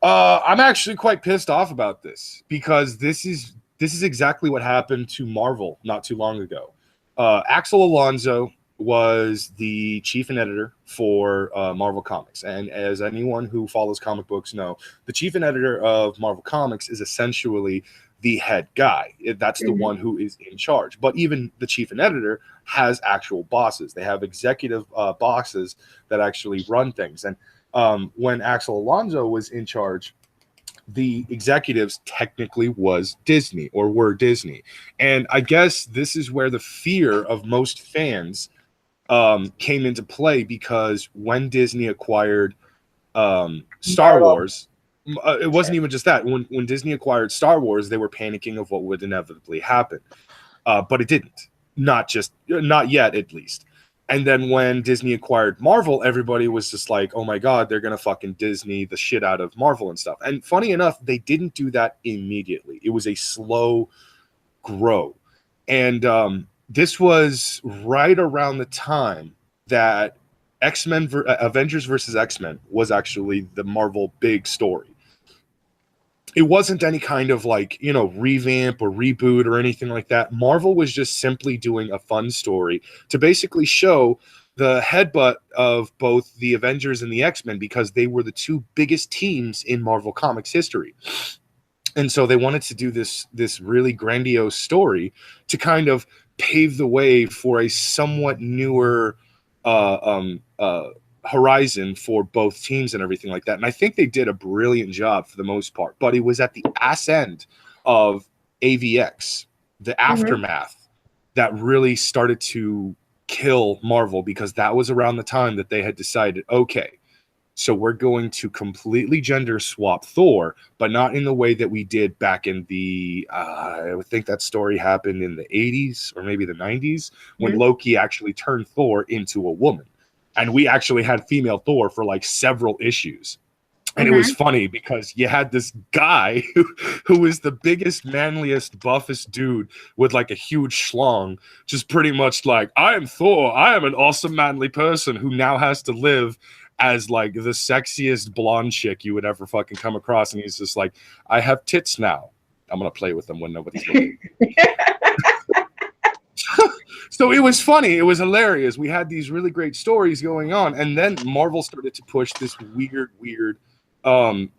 I'm actually quite pissed off about this because this is exactly what happened to Marvel not too long ago. Axel Alonso was the chief and editor for Marvel Comics. And as anyone who follows comic books know, the chief and editor of Marvel Comics is essentially the head guy. That's the one who is in charge. But even the chief and editor has actual bosses. They have executive bosses that actually run things. And when Axel Alonso was in charge, the executives technically were Disney. And I guess this is where the fear of most fans came into play because when Disney acquired Star Wars, it wasn't even just that. When Disney acquired Star Wars, they were panicking of what would inevitably happen, but it didn't. Not yet, at least. And then when Disney acquired Marvel, everybody was just like, oh my God, they're going to fucking Disney the shit out of Marvel and stuff. And funny enough, they didn't do that immediately. It was a slow grow. And this was right around the time that Avengers versus X-Men was actually the Marvel big story. It wasn't any kind of like, revamp or reboot or anything like that. Marvel was just simply doing a fun story to basically show the headbutt of both the Avengers and the X-Men because they were the two biggest teams in Marvel Comics history. And so they wanted to do this really grandiose story to kind of pave the way for a somewhat newer horizon for both teams and everything like that. And I think they did a brilliant job for the most part, but it was at the ass end of AVX, the aftermath, that really started to kill Marvel, because that was around the time that they had decided, okay, so we're going to completely gender swap Thor, but not in the way that we did back in the, I would think that story happened in the 80s or maybe the 90s, when Loki actually turned Thor into a woman. And we actually had female Thor for like several issues. And it was funny because you had this guy who was the biggest, manliest, buffest dude with like a huge schlong, just pretty much like, I am Thor. I am an awesome, manly person who now has to live as like the sexiest blonde chick you would ever fucking come across. And he's just like, I have tits now. I'm going to play with them when nobody's looking. So it was funny. It was hilarious. We had these really great stories going on. And then Marvel started to push this weird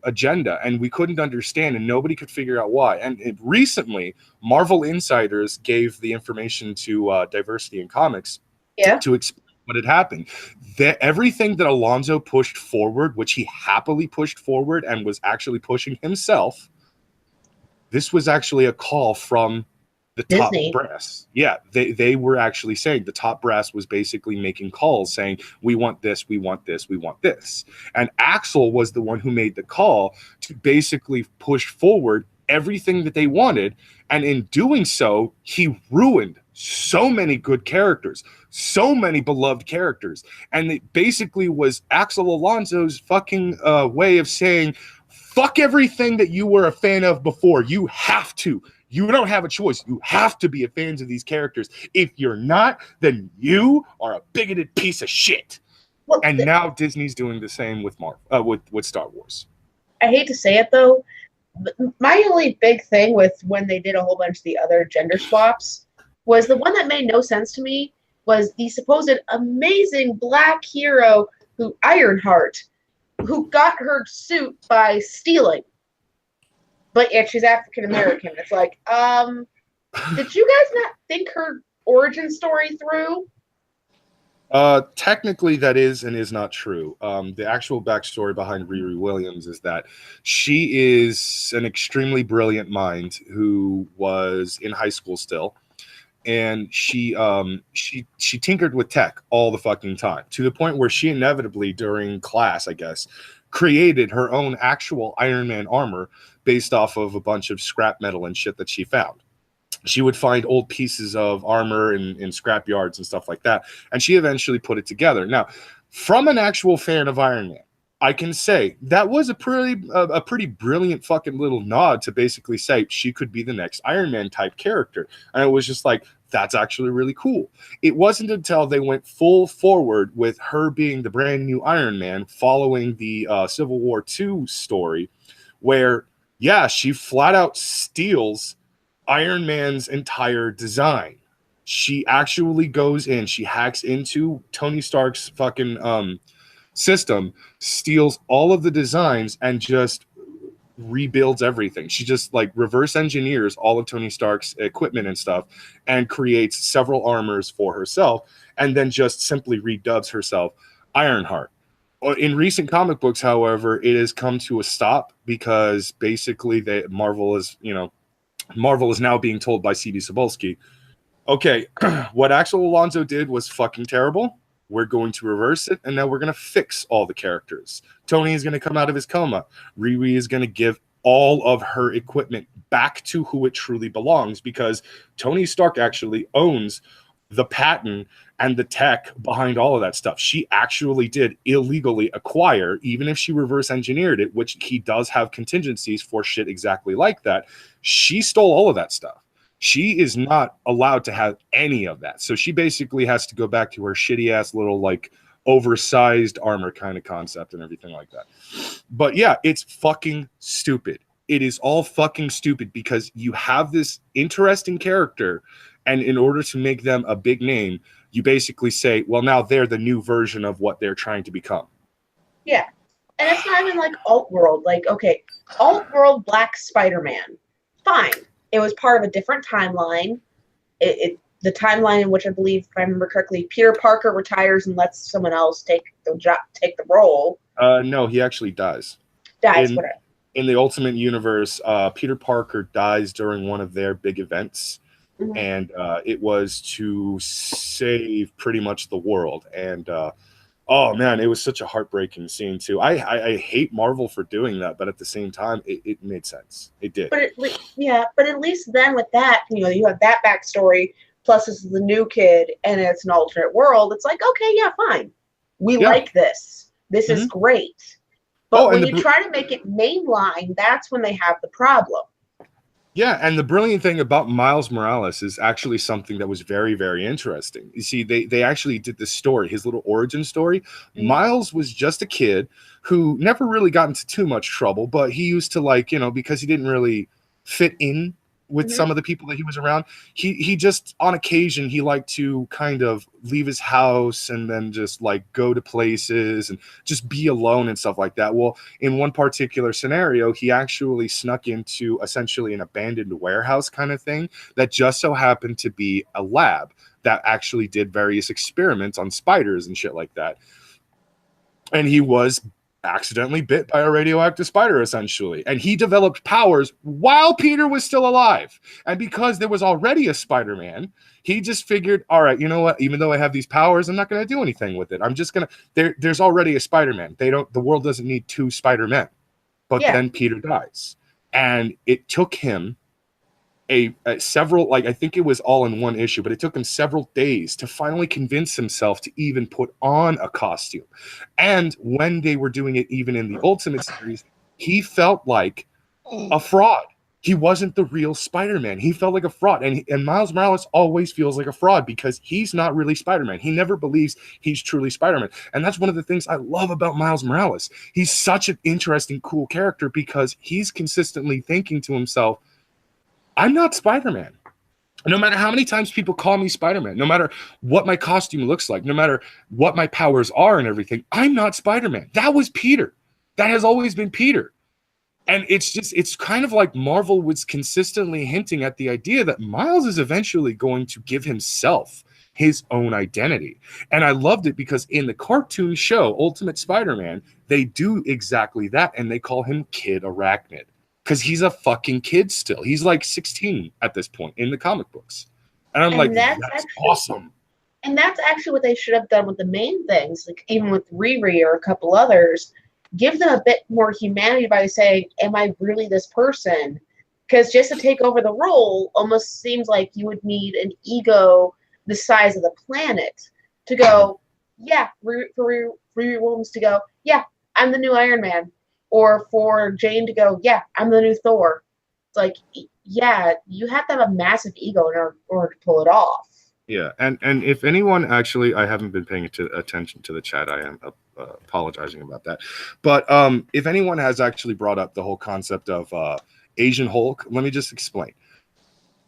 agenda, and we couldn't understand, and nobody could figure out why. And recently, Marvel insiders gave the information to Diversity in Comics to explain what had happened. Everything that Alonso pushed forward, which he happily pushed forward and was actually pushing himself, this was actually a call from the Disney top brass. Yeah, they were actually saying, the top brass was basically making calls saying, we want this, we want this, we want this. And Axel was the one who made the call to basically push forward everything that they wanted. And in doing so, he ruined so many good characters, so many beloved characters. And it basically was Axel Alonso's fucking way of saying, fuck everything that you were a fan of before. You have to. You don't have a choice. You have to be a fan of these characters. If you're not, then you are a bigoted piece of shit. Well, and now Disney's doing the same with with Star Wars. I hate to say it, though. My only big thing with when they did a whole bunch of the other gender swaps was the one that made no sense to me was the supposed amazing black hero Ironheart, who got her suit by stealing. But yet she's African American. It's like, did you guys not think her origin story through? Technically, that is and is not true. The actual backstory behind Riri Williams is that she is an extremely brilliant mind who was in high school still, and she tinkered with tech all the fucking time, to the point where she inevitably, during class, I guess, created her own actual Iron Man armor based off of a bunch of scrap metal and shit that she found. She would find old pieces of armor in scrap yards and stuff like that, and she eventually put it together. Now, from an actual fan of Iron Man, I can say that was a pretty brilliant fucking little nod to basically say she could be the next Iron Man type character. And it was just like, that's actually really cool. It wasn't until they went full forward with her being the brand new Iron Man following the Civil War II story, where, yeah, she flat out steals Iron Man's entire design. She actually goes in, she hacks into Tony Stark's fucking system, steals all of the designs, and just rebuilds everything. She just like reverse engineers all of Tony Stark's equipment and stuff and creates several armors for herself, and then just simply redubs herself Ironheart. In recent comic books, however, it has come to a stop because basically Marvel is now being told by C.B. Cebulski, okay, what Axel Alonso did was fucking terrible. We're going to reverse it, and now we're going to fix all the characters. Tony is going to come out of his coma. Riri is going to give all of her equipment back to who it truly belongs, because Tony Stark actually owns the patent and the tech behind all of that stuff. She actually did illegally acquire, even if she reverse engineered it, which he does have contingencies for shit exactly like that. She stole all of that stuff. She is not allowed to have any of that. So she basically has to go back to her shitty ass little like oversized armor kind of concept and everything like that. But yeah, it's fucking stupid. It is all fucking stupid because you have this interesting character, and in order to make them a big name, you basically say, well, now they're the new version of what they're trying to become. Yeah. And it's not even like alt-world. Like, okay, alt-world Black Spider-Man. Fine. It was part of a different timeline. The timeline in which I believe, if I remember correctly, Peter Parker retires and lets someone else take the role. No, he actually dies. Whatever. In the Ultimate Universe, Peter Parker dies during one of their big events. Mm-hmm. And it was to save pretty much the world. And oh man, it was such a heartbreaking scene too. I hate Marvel for doing that, but at the same time, it made sense. It did. But at least then with that, you have that backstory. Plus, this is the new kid, and it's an alternate world. It's like, okay, yeah, fine. We like this. This is great. But when you try to make it mainline, that's when they have the problem. Yeah, and the brilliant thing about Miles Morales is actually something that was very, very interesting. You see, they actually did this story, his little origin story. Mm-hmm. Miles was just a kid who never really got into too much trouble, but he used to because he didn't really fit in with some of the people that he was around. He just, on occasion, he liked to kind of leave his house and then just go to places and just be alone and stuff like that. Well, in one particular scenario, he actually snuck into essentially an abandoned warehouse kind of thing that just so happened to be a lab that actually did various experiments on spiders and shit like that. And he was accidentally bit by a radioactive spider, essentially. And he developed powers while Peter was still alive. And because there was already a Spider-Man, he just figured, all right, you know what? Even though I have these powers, I'm not going to do anything with it. I'm just going to... There's already a Spider-Man. The world doesn't need two Spider-Men. But then Peter dies. And it took him several, I think it was all in one issue, but it took him several days to finally convince himself to even put on a costume. And when they were doing it even in the Ultimate series, he felt like a fraud. He wasn't the real Spider-Man. He felt like a fraud. And Miles Morales always feels like a fraud because he's not really Spider-Man. He never believes he's truly Spider-Man. And that's one of the things I love about Miles Morales. He's such an interesting, cool character because he's consistently thinking to himself, I'm not Spider-Man. No matter how many times people call me Spider-Man, no matter what my costume looks like, no matter what my powers are and everything, I'm not Spider-Man. That was Peter. That has always been Peter. And it's kind of like Marvel was consistently hinting at the idea that Miles is eventually going to give himself his own identity. And I loved it because in the cartoon show, Ultimate Spider-Man, they do exactly that. And they call him Kid Arachnid. Because he's a fucking kid still. He's 16 at this point in the comic books. And I'm that's awesome. And that's actually what they should have done with the main things. Even with Riri or a couple others. Give them a bit more humanity by saying, am I really this person? Because just to take over the role almost seems like you would need an ego the size of the planet to go, yeah, for Riri Williams to go, yeah, I'm the new Iron Man. Or for Jane to go, yeah, I'm the new Thor. It's yeah, you have to have a massive ego in order to pull it off. Yeah, and if anyone actually, I haven't been paying attention to the chat. I am apologizing about that. But if anyone has actually brought up the whole concept of Asian Hulk, let me just explain.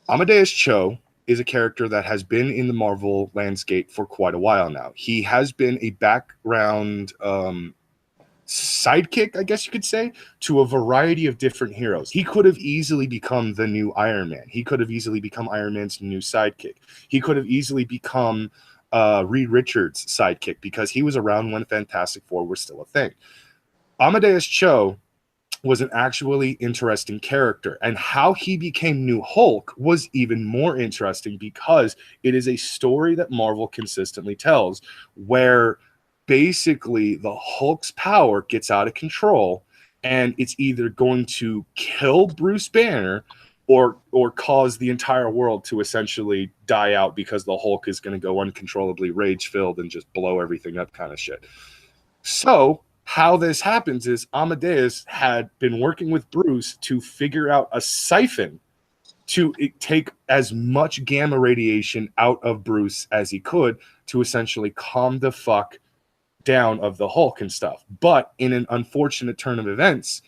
Amadeus Cho is a character that has been in the Marvel landscape for quite a while now. He has been a background... sidekick, I guess you could say, to a variety of different heroes. He could have easily become the new Iron Man. He could have easily become Iron Man's new sidekick. He could have easily become Reed Richards' sidekick because he was around when Fantastic Four were still a thing. Amadeus Cho was an actually interesting character. And how he became New Hulk was even more interesting because it is a story that Marvel consistently tells where basically the Hulk's power gets out of control and it's either going to kill Bruce Banner or cause the entire world to essentially die out because the Hulk is going to go uncontrollably rage-filled and just blow everything up kind of shit. So how this happens is Amadeus had been working with Bruce to figure out a siphon to take as much gamma radiation out of Bruce as he could to essentially calm the fuck down of the Hulk and stuff. But in an unfortunate turn of events,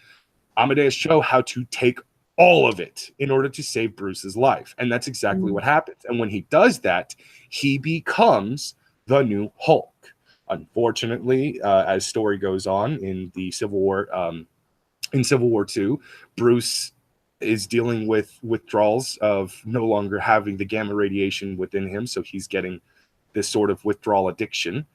Amadeus Cho how to take all of it in order to save Bruce's life. And that's exactly what happens. And when he does that, he becomes the new Hulk. Unfortunately, as story goes on in the Civil War, in Civil War II, Bruce is dealing with withdrawals of no longer having the gamma radiation within him. So he's getting this sort of withdrawal addiction.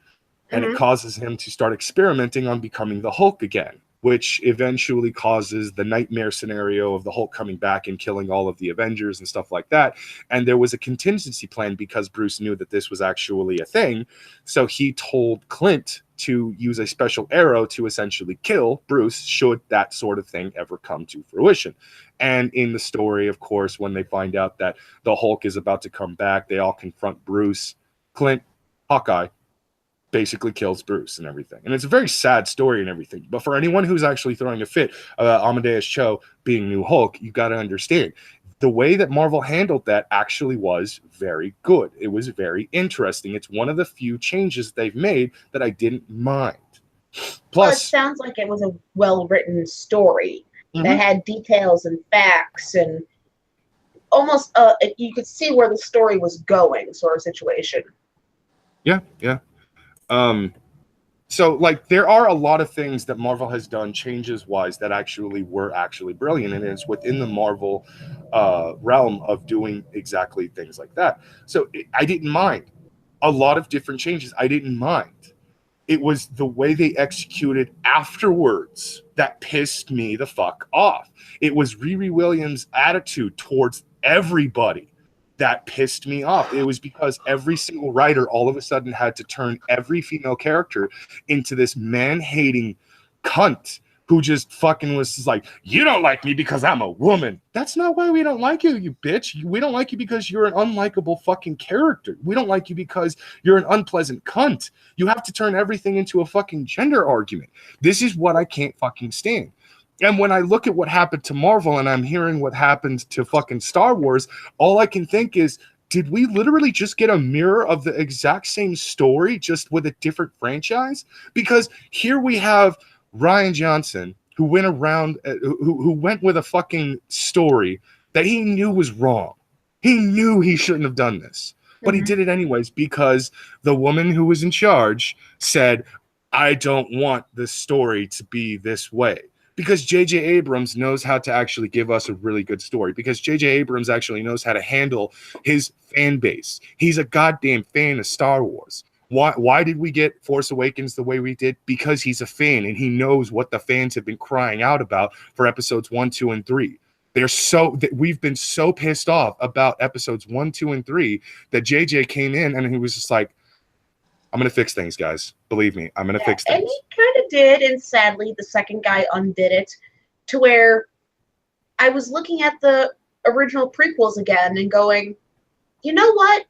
And it causes him to start experimenting on becoming the Hulk again, which eventually causes the nightmare scenario of the Hulk coming back and killing all of the Avengers and stuff like that. And there was a contingency plan because Bruce knew that this was actually a thing. So he told Clint to use a special arrow to essentially kill Bruce should that sort of thing ever come to fruition. And in the story, of course, when they find out that the Hulk is about to come back, they all confront Bruce. Clint, Hawkeye, basically kills Bruce and everything. And it's a very sad story and everything. But for anyone who's actually throwing a fit, Amadeus Cho being New Hulk, you got to understand the way that Marvel handled that actually was very good. It was very interesting. It's one of the few changes they've made that I didn't mind. Plus, well, it sounds like it was a well-written story that had details and facts and almost you could see where the story was going sort of situation. Yeah. So like there are a lot of things that Marvel has done changes wise that actually were actually brilliant, and it's within the Marvel realm of doing exactly things like that. So I didn't mind a lot of different changes. I didn't mind. It was the way they executed afterwards that pissed me the fuck off. It was Riri Williams' attitude towards everybody that pissed me off. It was because every single writer all of a sudden had to turn every female character into this man-hating cunt who just fucking was just like, you don't like me because I'm a woman. That's not why we don't like you, you bitch. We don't like you because you're an unlikable fucking character. We don't like you because you're an unpleasant cunt. You have to turn everything into a fucking gender argument. This is what I can't fucking stand. And when I look at what happened to Marvel and I'm hearing what happened to fucking Star Wars, all I can think is, did we literally just get a mirror of the exact same story, just with a different franchise? Because here we have Rian Johnson, who went around, who went with a fucking story that he knew was wrong. He knew he shouldn't have done this, but he did it anyways because the woman who was in charge said, I don't want this story to be this way. Because J.J. Abrams knows how to actually give us a really good story. Because J.J. Abrams actually knows how to handle his fan base. He's a goddamn fan of Star Wars. Why did we get Force Awakens the way we did? Because he's a fan and he knows what the fans have been crying out about for episodes 1, 2, and 3. We've been so pissed off about episodes 1, 2, and 3 that JJ came in and he was just like, I'm going to fix things, guys. Believe me, I'm going to fix things. And he kind of did, and sadly, the second guy undid it to where I was looking at the original prequels again and going, you know what?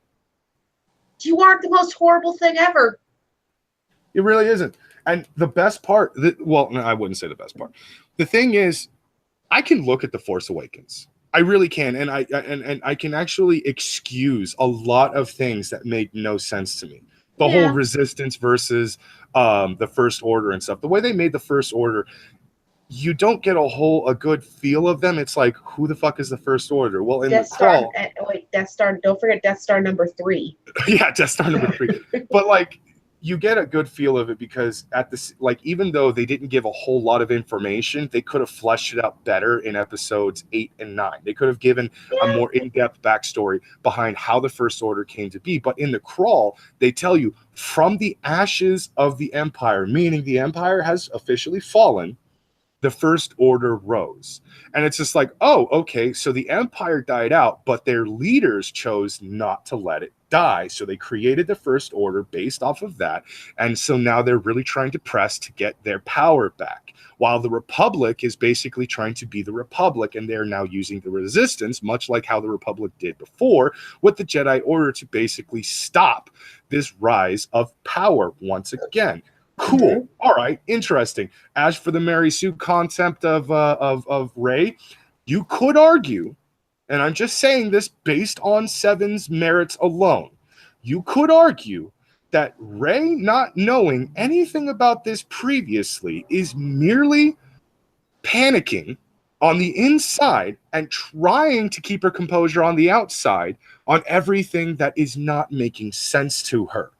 You aren't the most horrible thing ever. It really isn't. And the best part, well, no, I wouldn't say the best part. The thing is, I can look at The Force Awakens. I really can, and I can actually excuse a lot of things that make no sense to me. The whole resistance versus the First Order and stuff. The way they made the First Order, you don't get a good feel of them. It's like, who the fuck is the First Order? Well, in Death the crawl, Death Star. Don't forget Death Star number 3. Yeah, Death Star number 3. But like, you get a good feel of it because at this, like, even though they didn't give a whole lot of information, they could have fleshed it out better in episodes 8 and 9. They could have given a more in-depth backstory behind how the First Order came to be. But in the crawl, they tell you from the ashes of the Empire, meaning the Empire has officially fallen, the First Order rose. And it's just like, oh, okay, so the Empire died out, but their leaders chose not to let it die. So they created the First Order based off of that. And so now they're really trying to press to get their power back. While the Republic is basically trying to be the Republic, and they're now using the Resistance, much like how the Republic did before, with the Jedi Order to basically stop this rise of power once again. Cool. All right. Interesting. As for the Mary Sue concept of Rey, you could argue, and I'm just saying this based on Seven's merits alone, you could argue that Rey not knowing anything about this previously is merely panicking on the inside and trying to keep her composure on the outside on everything that is not making sense to her.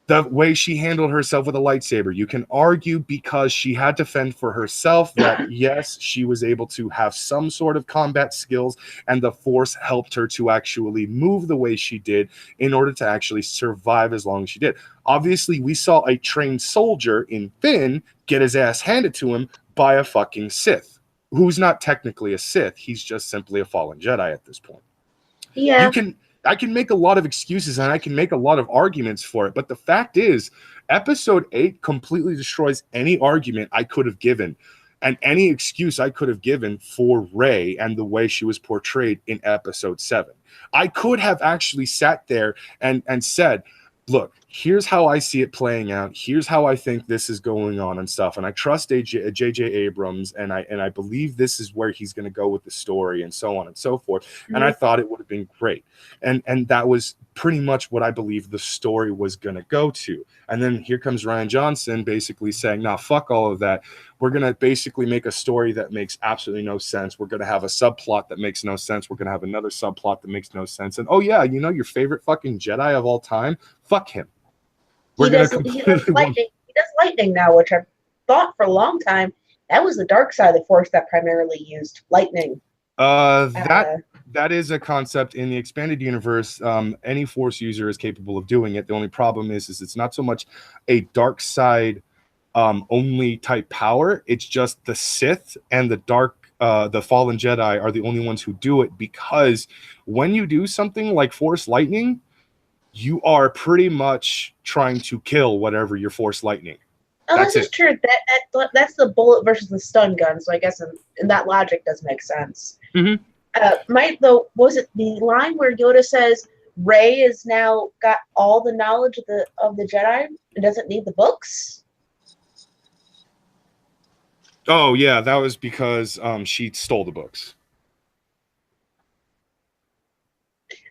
The way she handled herself with a lightsaber, you can argue because she had to fend for herself that, yes, she was able to have some sort of combat skills, and the Force helped her to actually move the way she did in order to actually survive as long as she did. Obviously, we saw a trained soldier in Finn get his ass handed to him by a fucking Sith, who's not technically a Sith. He's just simply a fallen Jedi at this point. Yeah. I can make a lot of excuses and I can make a lot of arguments for it, but the fact is, Episode 8 completely destroys any argument I could have given and any excuse I could have given for Rey and the way she was portrayed in Episode 7. I could have actually sat there and said, look, here's how I see it playing out. Here's how I think this is going on and stuff. And I trust J.J. Abrams, and I believe this is where he's going to go with the story and so on and so forth. Mm-hmm. And I thought it would have been great. And that was pretty much what I believe the story was going to go to. And then here comes Rian Johnson basically saying, nah, fuck all of that. We're going to basically make a story that makes absolutely no sense. We're going to have a subplot that makes no sense. We're going to have another subplot that makes no sense. And, oh, yeah, you know your favorite fucking Jedi of all time? Fuck him. He does lightning now, which I've thought for a long time that was the dark side of the Force that primarily used lightning. That is a concept in the expanded universe. Any Force user is capable of doing it. The only problem is it's not so much a dark side only type power. It's just the Sith and the fallen Jedi are the only ones who do it, because when you do something like Force lightning, you are pretty much trying to kill whatever your Force lightning. Oh, this is true. That's the bullet versus the stun gun. So I guess in that logic does make sense. Mm-hmm. Was it the line where Yoda says Rey has now got all the knowledge of the Jedi and doesn't need the books? Oh yeah, that was because she stole the books.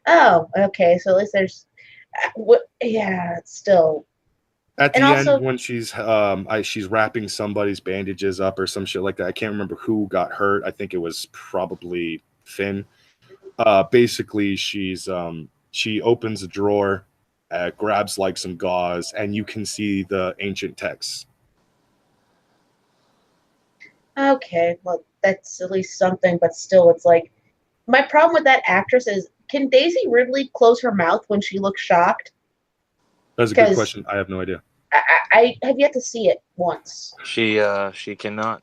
Oh, okay. So at least there's, it's still. At the end, when she's wrapping somebody's bandages up or some shit like that. I can't remember who got hurt. I think it was probably Finn. Basically, she opens a drawer, grabs like some gauze, and you can see the ancient texts. Okay, well, that's at least something, but still, it's like, my problem with that actress is, can Daisy Ridley close her mouth when she looks shocked? That's a good question. I have no idea. I have yet to see it once. She cannot.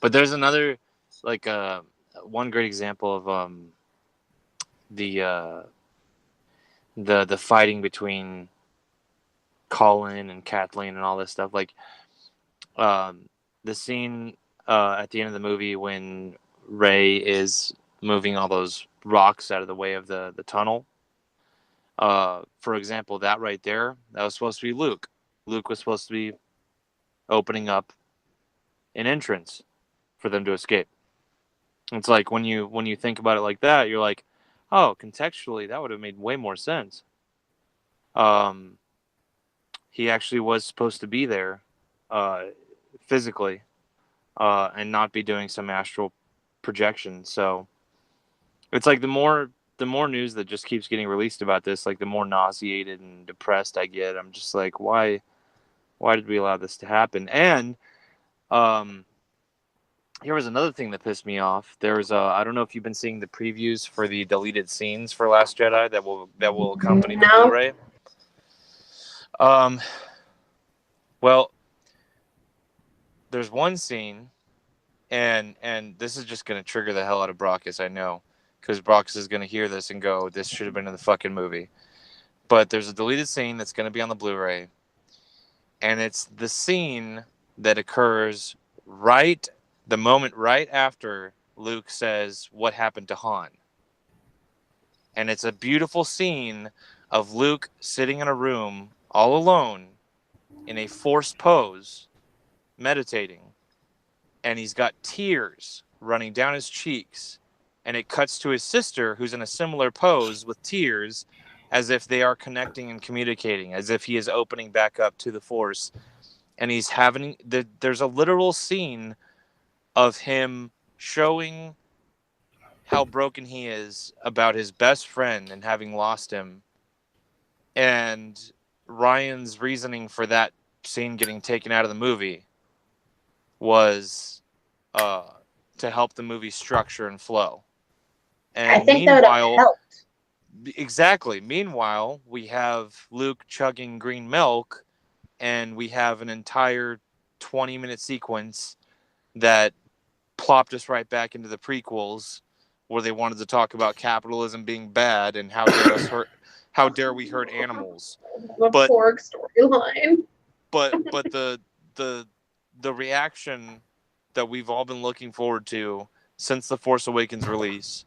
But there's another, like, one great example of the fighting between Colin and Kathleen and all this stuff. Like, the scene at the end of the movie when Rey is moving all those rocks out of the way of the tunnel. For example, that right there, that was supposed to be Luke. Luke was supposed to be opening up an entrance for them to escape. It's like when you think about it like that, you're like, oh, contextually, that would have made way more sense. He actually was supposed to be there physically and not be doing some astral projection. So it's like the more news that just keeps getting released about this, like the more nauseated and depressed I get. I'm just like, why did we allow this to happen? And here was another thing that pissed me off. There was I don't know if you've been seeing the previews for the deleted scenes for Last Jedi that will accompany the Blu-ray. Well, there's one scene and this is just going to trigger the hell out of Brockus, I know, because Brockus is going to hear this and go, this should have been in the fucking movie. But there's a deleted scene that's going to be on the Blu-ray, and it's the scene that occurs the moment right after Luke says, what happened to Han? And it's a beautiful scene of Luke sitting in a room all alone in a forced pose, meditating. And he's got tears running down his cheeks. And it cuts to his sister, who's in a similar pose with tears, as if they are connecting and communicating, as if he is opening back up to the Force. And he's having, there's a literal scene of him showing how broken he is about his best friend and having lost him. And Ryan's reasoning for that scene getting taken out of the movie was to help the movie structure and flow. And I think that would have helped. Exactly. Meanwhile, we have Luke chugging green milk, and we have an entire 20-minute sequence that plopped us right back into the prequels, where they wanted to talk about capitalism being bad and how dare we hurt animals. The Porg storyline. But the reaction that we've all been looking forward to since the Force Awakens release,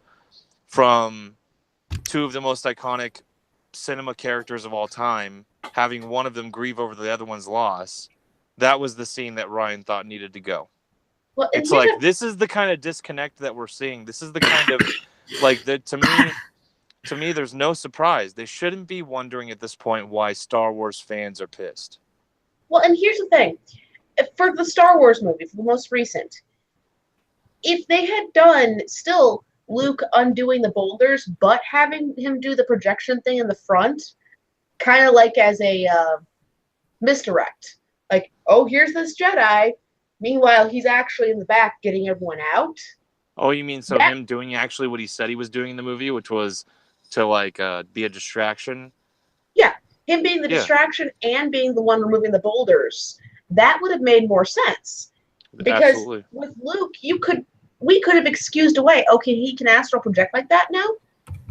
from two of the most iconic cinema characters of all time, having one of them grieve over the other one's loss, that was the scene that Ryan thought needed to go. Well, it's like, this is the kind of disconnect that we're seeing. This is the kind of, like, to me, there's no surprise. They shouldn't be wondering at this point why Star Wars fans are pissed. Well, and here's the thing. For the Star Wars movie, for the most recent, if they had done still Luke undoing the boulders, but having him do the projection thing in the front, kind of like as a misdirect. Like, oh, here's this Jedi. Meanwhile, he's actually in the back getting everyone out. Oh, you mean him doing actually what he said he was doing in the movie, which was to, like, be a distraction? Yeah, him being the distraction and being the one removing the boulders. That would have made more sense. Because Absolutely. With Luke, we could have excused away, okay, he can astral project like that now?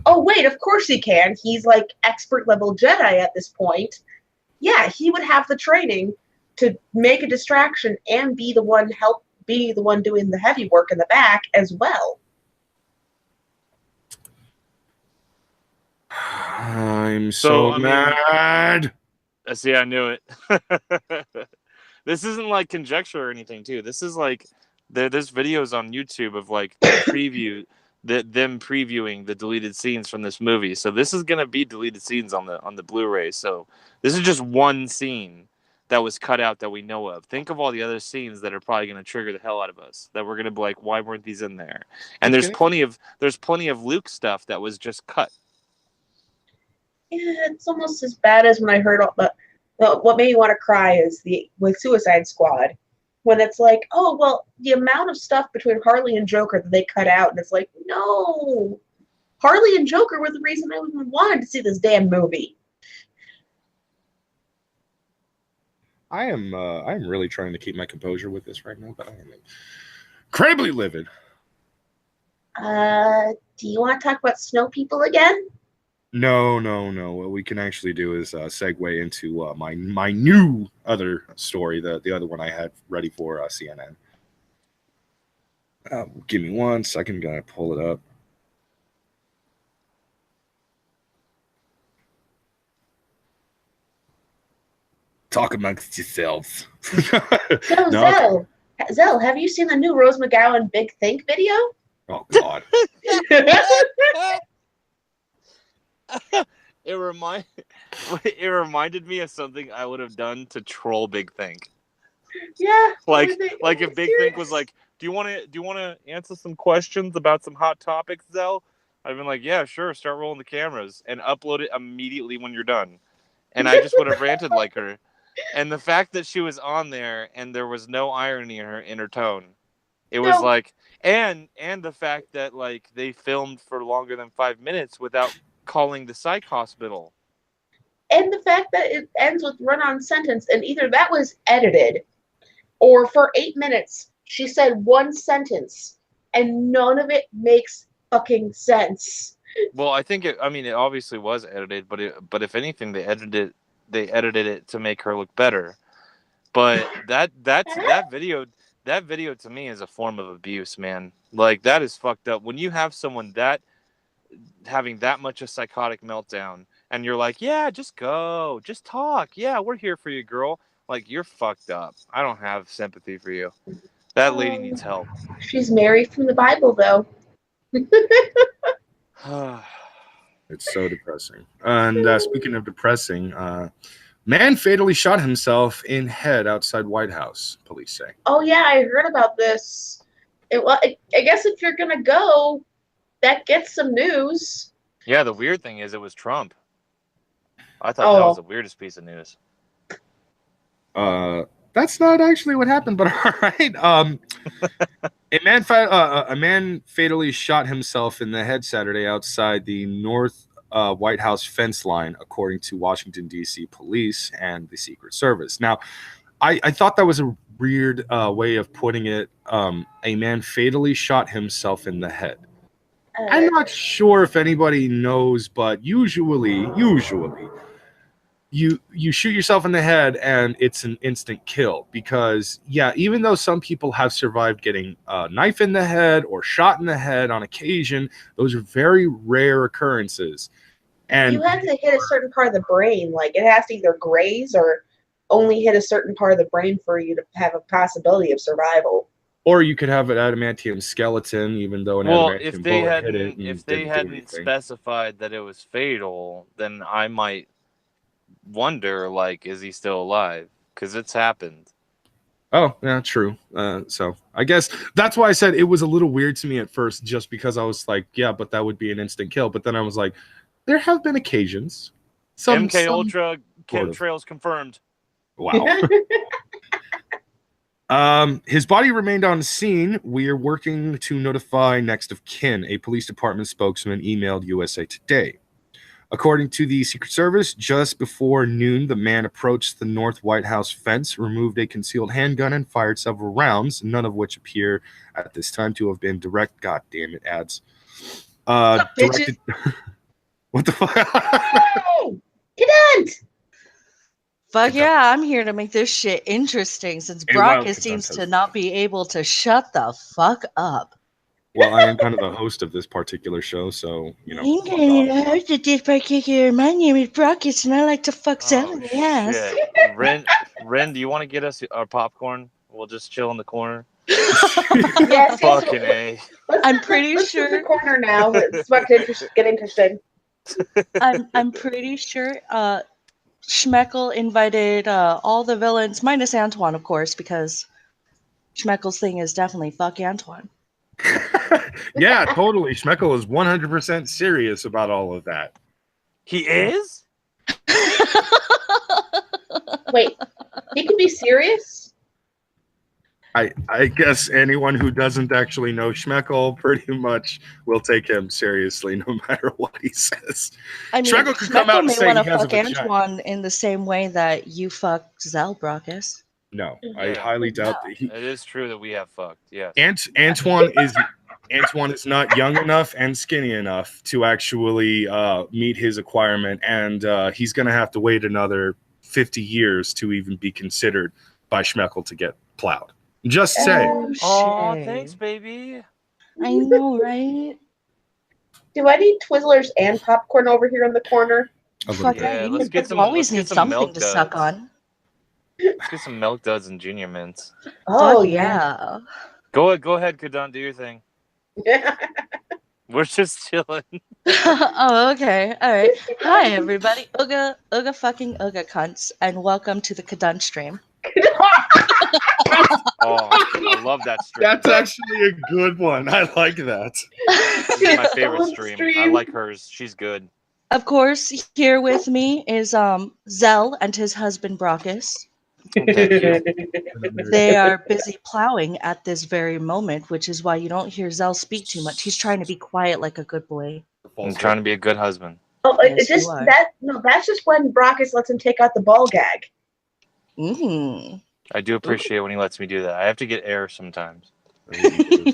Oh, wait, of course he can. He's, like, expert level Jedi at this point. Yeah, he would have the training to make a distraction and be the one doing the heavy work in the back as well. I'm so mad. See, I knew it. This isn't like conjecture or anything, too. This is like, there's videos on YouTube of, like, them previewing the deleted scenes from this movie. So this is gonna be deleted scenes on the Blu-ray. So this is just one scene that was cut out that we know of. Think of all the other scenes that are probably gonna trigger the hell out of us, that we're gonna be like, why weren't these in there? And there's plenty of Luke stuff that was just cut. Yeah, it's almost as bad as when I heard what made me want to cry is with Suicide Squad, when it's like, oh, well, the amount of stuff between Harley and Joker that they cut out, and it's like, no, Harley and Joker were the reason I even wanted to see this damn movie. I'm really trying to keep my composure with this right now, but I am incredibly livid. Do you want to talk about Snow People again? No. What we can actually do is segue into my new other story, the other one I had ready for CNN. Give me 1 second, gotta pull it up. Talk amongst yourselves. So, Zell, have you seen the new Rose McGowan Big Think video? Oh, God. It reminded me of something I would have done to troll Big Think. Yeah. Like if Big Think was like, do you want to answer some questions about some hot topics, Zell? I've been like, yeah, sure, start rolling the cameras and upload it immediately when you're done. And I just would have ranted like her. And the fact that she was on there and there was no irony in her tone, it was like, and the fact that, like, they filmed for longer than 5 minutes without calling the psych hospital. And the fact that it ends with run-on sentence, and either that was edited, or for 8 minutes, She said one sentence, and none of it makes fucking sense. Well, I think it obviously was edited, but if anything, they edited it to make her look better. But that video to me is a form of abuse, man. Like, that is fucked up. When you have someone having that much a psychotic meltdown, and you're like, yeah, just go, just talk, yeah, we're here for you, girl. Like, you're fucked up. I don't have sympathy for you. That lady needs help. She's Mary from the Bible, though. It's so depressing. And speaking of depressing, man fatally shot himself in head outside White House, police say. Oh, yeah, I heard about this. I guess if you're going to go, that gets some news. Yeah, the weird thing is it was Trump. I thought that was the weirdest piece of news. That's not actually what happened, but all right. A man fatally shot himself in the head Saturday outside the North White House fence line, according to Washington, D.C. police and the Secret Service. Now, I thought that was a weird way of putting it. A man fatally shot himself in the head. I'm not sure if anybody knows, but usually you shoot yourself in the head and it's an instant kill, because even though some people have survived getting a knife in the head or shot in the head on occasion, those are very rare occurrences. And you have to hit a certain part of the brain. Like, it has to either graze or only hit a certain part of the brain for you to have a possibility of survival. Or you could have an adamantium skeleton, even though an adamantium bullet hit it. If they hadn't specified that it was fatal, then I might wonder, like, is he still alive? Because it's happened. Oh, yeah, true. So I guess that's why I said it was a little weird to me at first, just because I was like, yeah, but that would be an instant kill. But then I was like, there have been occasions. MK Ultra chemtrails confirmed. Wow. His body remained on scene. We are working to notify next of kin, a police department spokesman emailed USA Today. According to the Secret Service, just before noon, the man approached the North White House fence, removed a concealed handgun, and fired several rounds, none of which appear at this time to have been direct. God damn it, ads. Directed. What the fuck? Oh, Cunt! Fuck yeah, I'm here to make this shit interesting, since Brock seems to not be able to shut the fuck up. Well, I am kind of the host of this particular show, so, you know. I'm kind of the host of this particular. My name is Brockis, and I like to fuck Zell in the ass. Ren, do you want to get us our popcorn? We'll just chill in the corner. Yes, Fucking A. I'm pretty sure. The corner now. It's about to get interesting. I'm pretty sure Schmeckel invited all the villains, minus Antoine, of course, because Schmeckel's thing is definitely fuck Antoine. Yeah, totally. Schmeckel is 100% serious about all of that. He is? Wait, he can be serious? I guess anyone who doesn't actually know Schmeckel pretty much will take him seriously no matter what he says. I mean, Schmeckel could come out and may say want he to has a fuck vagina. Antoine in the same way that you fuck Zell, Brockus. No, I highly doubt that he. It is true that we have fucked. Yes. Antoine is not young enough and skinny enough to actually meet his requirement, and he's going to have to wait another 50 years to even be considered by Schmeckel to get plowed. Just say. Oh, thanks, baby. I know, right? Do I need Twizzlers and popcorn over here in the corner? Fuck Yeah, yeah, let's get some. always Let's get need some something milk to suck duds. on. Let's get some milk duds and junior mints. Oh, Fuck yeah. Go ahead, Kadon, do your thing. We're just chilling. Oh, okay. All right. Hi, everybody. Ooga fucking Ooga cunts, and welcome to the Kadun stream. Oh, I love that stream. That's actually a good one. I like that. This is my favorite stream. I like hers. She's good. Of course, here with me is Zell and his husband Brockus. Thank you. They are busy plowing at this very moment, which is why you don't hear Zell speak too much. He's trying to be quiet like a good boy. I'm trying to be a good husband. Oh, Yes, it's just you are. that. No, that's just when Brockus lets him take out the ball gag. Mm-hmm. I do appreciate when he lets me do that. I have to get air sometimes. I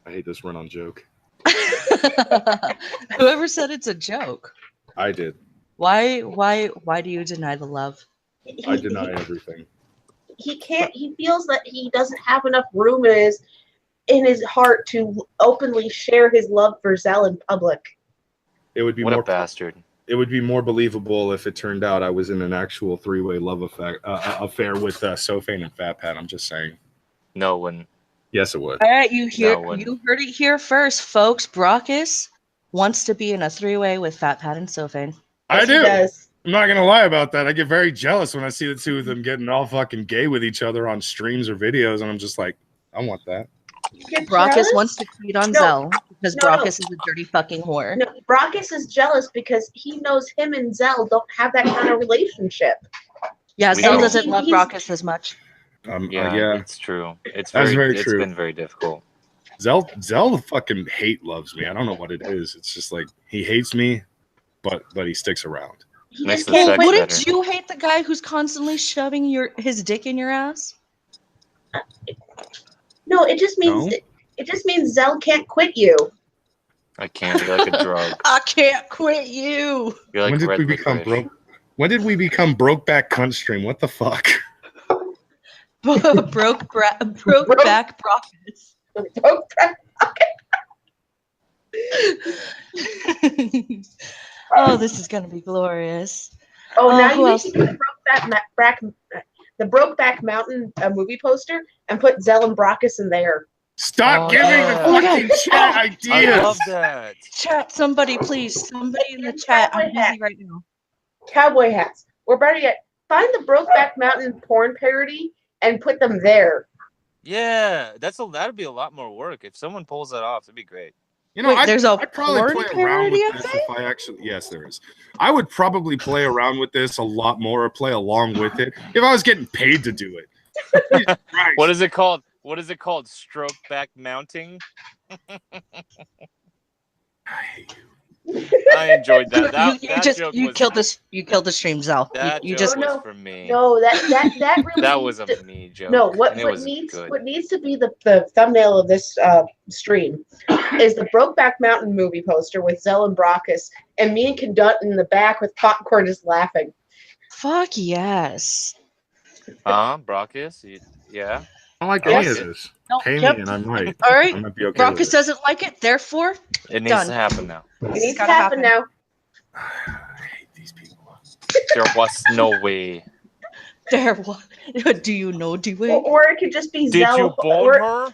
hate this run-on joke. Whoever said it's a joke. I did. Why do you deny the love? I deny everything. He can't. He feels that he doesn't have enough room in his heart to openly share his love for Zell in public. It would be What more a bastard. It would be more believable if it turned out I was in an actual three-way love affair with Sophane and Fat Pat. I'm just saying. No one. Yes, it would. All right, you one. heard it here first, folks. Brockus wants to be in a 3-way with Fat Pat and Sophane. I Yes, he do. does. I'm not gonna lie about that. I get very jealous when I see the two of them getting all fucking gay with each other on streams or videos, and I'm just like, I want that. You get Brockus jealous? wants to cheat on No. Zell because No, Brockus is a dirty fucking whore. No, Brockus is jealous because he knows him and Zell don't have that kind of relationship. Yeah, We Zell know. doesn't love He's- Brockus as much. Yeah, it's true. It's That's very very true. It's been very difficult. Zell fucking loves me. I don't know what it is. It's just like he hates me, but he sticks around. He Makes just the can't sex quit. better. Wouldn't you hate the guy who's constantly shoving his dick in your ass? No, it just means No? it just means Zell can't quit you. I can't. You're like a drug. I can't quit you. You're like When did red we become licorice. broke? When did we become broke back cunt stream? What the fuck? broke back Brockus. Oh, this is gonna be glorious. Oh, now who you need else? to get the Brokeback Mountain movie poster and put Zell and Brockus in there. Stop Oh, giving yeah. the fucking chat I ideas. love that. Chat, somebody please. Somebody in the chat. I'm busy right now. Cowboy hats. Or better yet, find the Brokeback Mountain porn parody and put them there. Yeah, that'd be a lot more work. If someone pulls that off, it'd be great. You know, Wait, there's a I'd probably porn play around parody with of this that? if I actually. Yes, there is. I would probably play around with this a lot more, or play along with it if I was getting paid to do it. Jesus Christ. What is it called? What is it called? Stroke back mounting? I hate you. I enjoyed that. That joke you was, killed this. You killed the stream, Zell. that You joke just Oh, no. was for me. No, that really That needs was a to- me joke. No, and what it was needs good. what needs to be the thumbnail of this stream is the Brokeback Mountain movie poster with Zell and Brockus and me and Condut in the back with popcorn just laughing. fuck yes. Brockus? Yeah. I don't like Yes. any of this. No, Pay yep. me and I might. All I right. might be okay with Brockus it. doesn't like it, therefore It needs Done. to happen now. It This needs to gotta happen now. I hate these people. There was no way. there. What? Do you know? Do we? Or it could just be Did Zell. you bone her?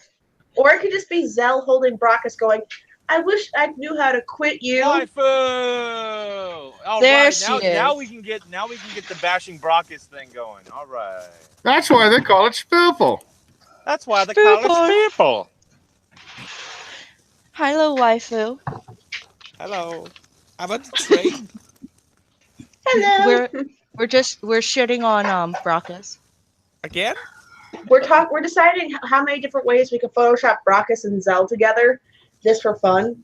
Or it could just be Zell holding Brockus going, I wish I knew how to quit you. Waifu! All There right, she now is. we can get the bashing Brockus thing going. All right. That's why they call it spoofle. That's why they call it people. Hello, waifu. Hello. I'm on the train. Hello. We're shitting on Brockus. Again? We're deciding how many different ways we can Photoshop Brockus and Zell together just for fun.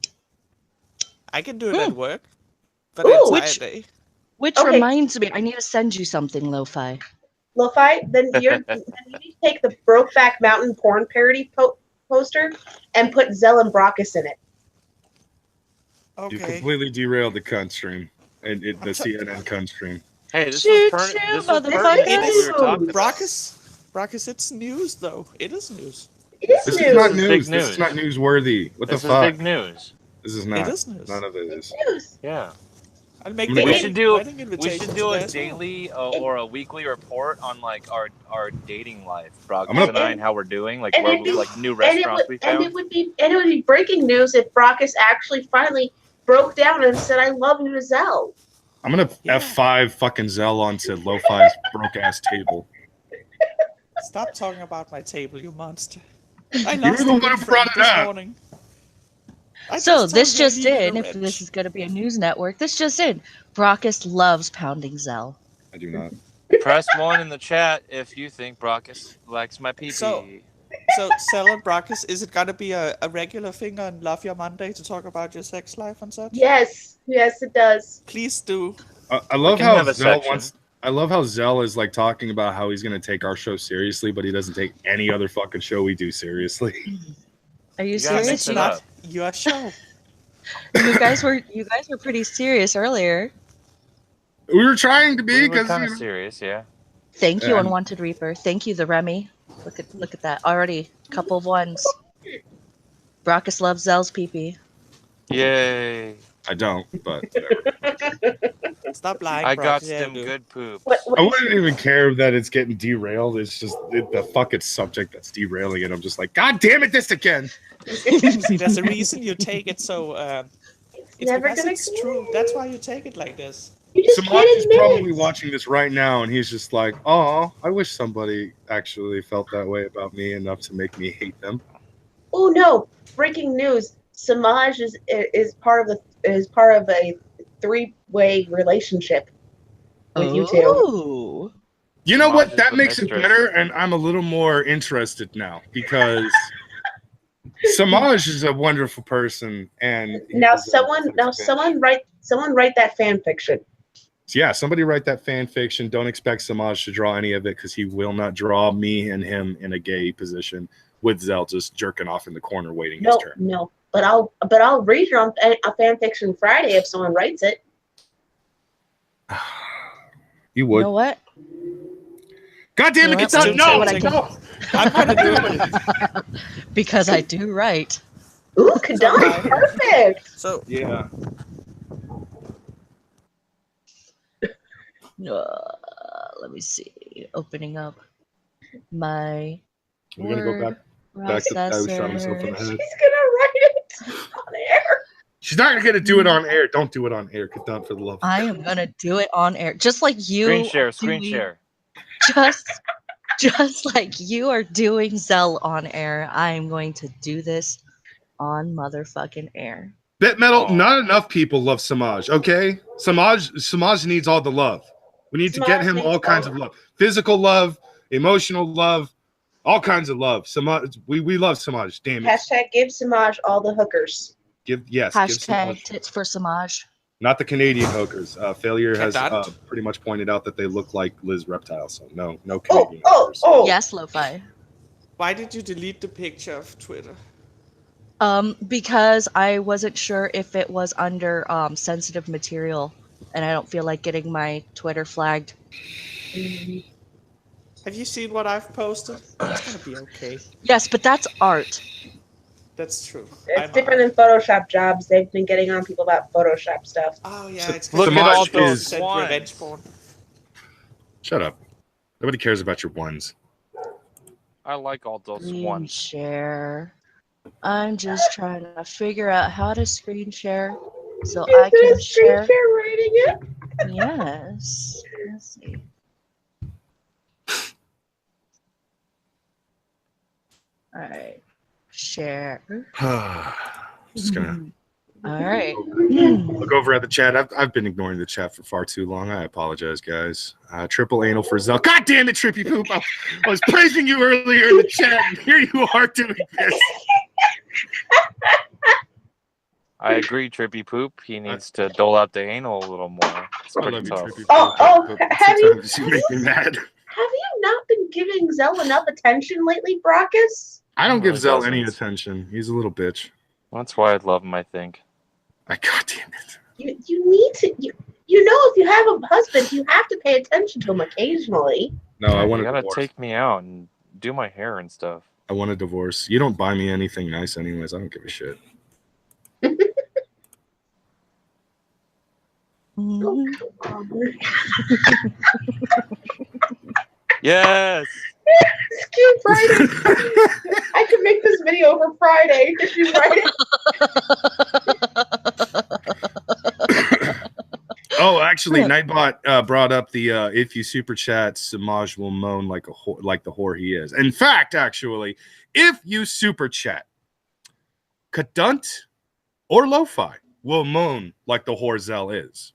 I can do it at work. For Ooh, the entire which- day. Which Okay. reminds me, I need to send you something, Lo-Fi. Lo-Fi, then you need to take the Brokeback Mountain porn parody poster and put Zell and Brockus in it. You Okay. completely derailed the cunt stream and the CNN cunt stream. Hey, this Shoot, was shoot, this was motherfucker. pertinent to what we were talking about. Brockus, it's news though. It is news. It is This news. is not This is news. big This news. is not newsworthy. What This the is fuck? big news. This is not. It is news. None of it is. News. Yeah. I'll make We the should wedding We invitation should do a today as well. daily or a weekly report on like our dating life, Brockus I'm gonna- and I, and how we're doing, like And where it'd be- like new And restaurants we it found. would be breaking news if Brockus actually finally broke down and said, I love you to Zell. I'm gonna Yeah. F5 fucking Zell onto Lo-Fi's broke ass table. Stop talking about my table, you monster. I were lost the a one good who friend brought it this up. morning. I So told this you I just needed in, a if wrench. this is going to be a news network, this just in. Brockus loves pounding Zell. I do not. Press 1 in the chat if you think Brockus likes my pee So- So, Sel and Brockus, is it gonna be a regular thing on Love Your Monday to talk about your sex life and such? Yes, it does. Please do. I love can how have a Zell section. wants. I love how Zell is like talking about how he's gonna take our show seriously, but he doesn't take any other fucking show we do seriously. Are you You gotta mix serious? it You, up. Your show. you guys were pretty serious earlier. We were trying to be We were because kind of serious, yeah. Thank you, And- Unwanted Reaper. Thank you, the Remy. Look at that. Already couple of ones. Brockus loves Zell's pee-pee. Yay! I don't, but whatever. Stop lying, I got Brock. Yeah, them dude. good poops. What I wouldn't even care that it's getting derailed. It's just the fucking subject that's derailing it. I'm just like, God damn it, this again. See, there's a reason you take it so. It's never because gonna it's true. That's why you take it like this. You just Samaj can't is admit probably it. watching this right now, and he's just like, "Oh, I wish somebody actually felt that way about me enough to make me hate them." Oh no! Breaking news: Samaj is part of a 3-way relationship with you two. Ooh. You know Samaj what? is That the makes it mistress. better, and I'm a little more interested now because Samaj is a wonderful person, and he Now is a someone bitch. write that fan fiction. So yeah, somebody write that fan fiction. Don't expect Samaj to draw any of it because he will not draw me and him in a gay position with Zell just jerking off in the corner waiting his turn. No. But I'll read your a fan fiction Friday if someone writes it. You You would. know what? God damn You it, know get what? done. Let me see No, what I can- no. I'm gonna do it. Because I do right. Ooh, Kadam, perfect. So Yeah. Let me see. Opening up my We're gonna go back to the guy who shot himself in the processor. head. She's gonna write it on air. She's not gonna do it on air. Don't do it on air. Get down for the love. I am gonna do it on air, just like you. Screen share, are screen doing- share. Just like you are doing Zell on air. I am going to do this on motherfucking air. Bit metal. Aw. Not enough people love Samaj. Okay, Samaj needs all the love. We need to get Samaj him needs all kinds love. of love, physical love, emotional love, all kinds of love. Samaj, we love Samaj. Damn it. Hashtag give Samaj all the hookers. Give Hashtag Samaj. tits for Samaj. Not the Canadian hookers. Failure has Cunt. pretty much pointed out that they look like Liz Reptile. So no Oh, Canadian oh, hookers. oh. Yes, Lo-Fi. why did you delete the picture of Twitter? Because I wasn't sure if it was under sensitive material, and I don't feel like getting my Twitter flagged. Have you seen what I've posted? It's gonna be okay. Yes, but that's art. That's true. It's different than Photoshop jobs. They've been getting on people about Photoshop stuff. Oh yeah, it's Look at Samaj all is- those said ones. revenge porn. Shut up. Nobody cares about your ones. I like all those Screen ones. share. I'm just trying to figure out how to screen share so Is I there can a screen share. share rating it? Yes. Let's see. All right. Share. Just gonna All right. look over at the chat. I've been ignoring the chat for far too long. I apologize, guys. Triple anal for Zell. God damn it, Trippy Poop. I was praising you earlier in the chat, and here you are doing this. I agree, Trippy Poop. He needs to dole out the anal a little more. It's I pretty love you, tough. Trippy Poop. Oh, but have you- sometimes you make me mad. Have you not been giving Zell enough attention lately, Brockus? I don't He give really Zell any doesn't. attention. He's a little bitch. That's why I love him, I think. God damn it. You need to. You know, if you have a husband, you have to pay attention to him occasionally. No, I want You a gotta divorce. take me out and do my hair and stuff. I want a divorce. You don't buy me anything nice anyways. I don't give a shit. Mhm. Yes! Keep writing. I can make this video for Friday if you write it. Oh, actually, Nightbot brought up the if you super chat, Samaj will moan like like the whore he is. In fact, actually, if you super chat, Cunt or Lo-Fi will moan like the whore Zell is.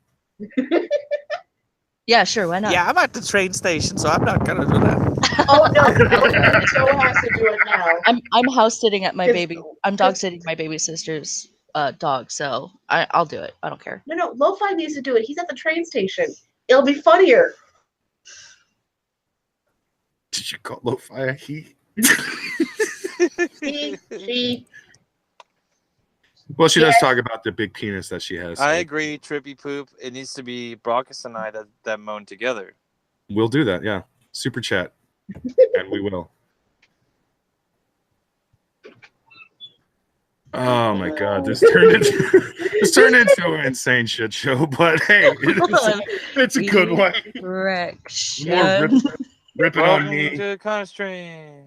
Yeah, sure. Why not? Yeah, I'm at the train station, so I'm not gonna do that. Oh no, Joe has to do it now. I'm house sitting at my 'Cause- baby. I'm dog sitting my baby sister's dog, so I'll do it. I don't care. No, Lo-Fi needs to do it. He's at the train station. It'll be funnier. Did you call lo-fi a he? She. Well, she does Yes. talk about the big penis that she has. I so agree, Trippy Poop. It needs to be Brockus and I that moan together. We'll do that, yeah. Super chat. And we will. Oh my god, this turned into an insane shit show, but hey, it's a good one. More ripping on Welcome me. to the Constrain.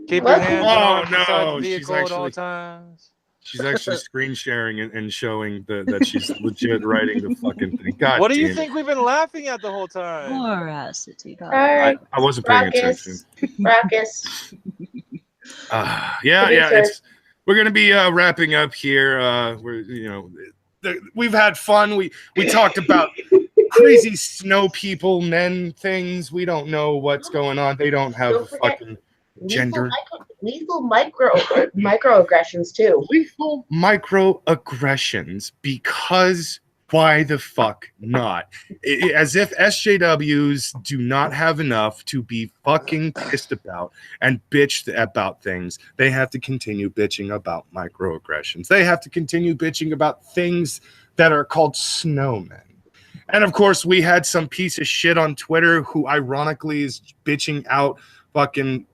Keep your hands and arms inside the vehicle at all times. She's actually screen sharing and showing that she's legit writing the fucking thing. God What do you damn think we've been laughing at the whole time? Voracity. All right. I wasn't paying attention. Rockus. Yeah. We're gonna be wrapping up here. We've had fun. We talked about crazy snow people, men things. We don't know what's going on. They don't have Don't forget fucking gender. Lethal microaggressions too. Lethal microaggressions, because why the fuck not? As if SJWs do not have enough to be fucking pissed about and bitch about things. They have to continue bitching about microaggressions. They have to continue bitching about things that are called snowmen. And of course, we had some piece of shit on Twitter who ironically is bitching out fucking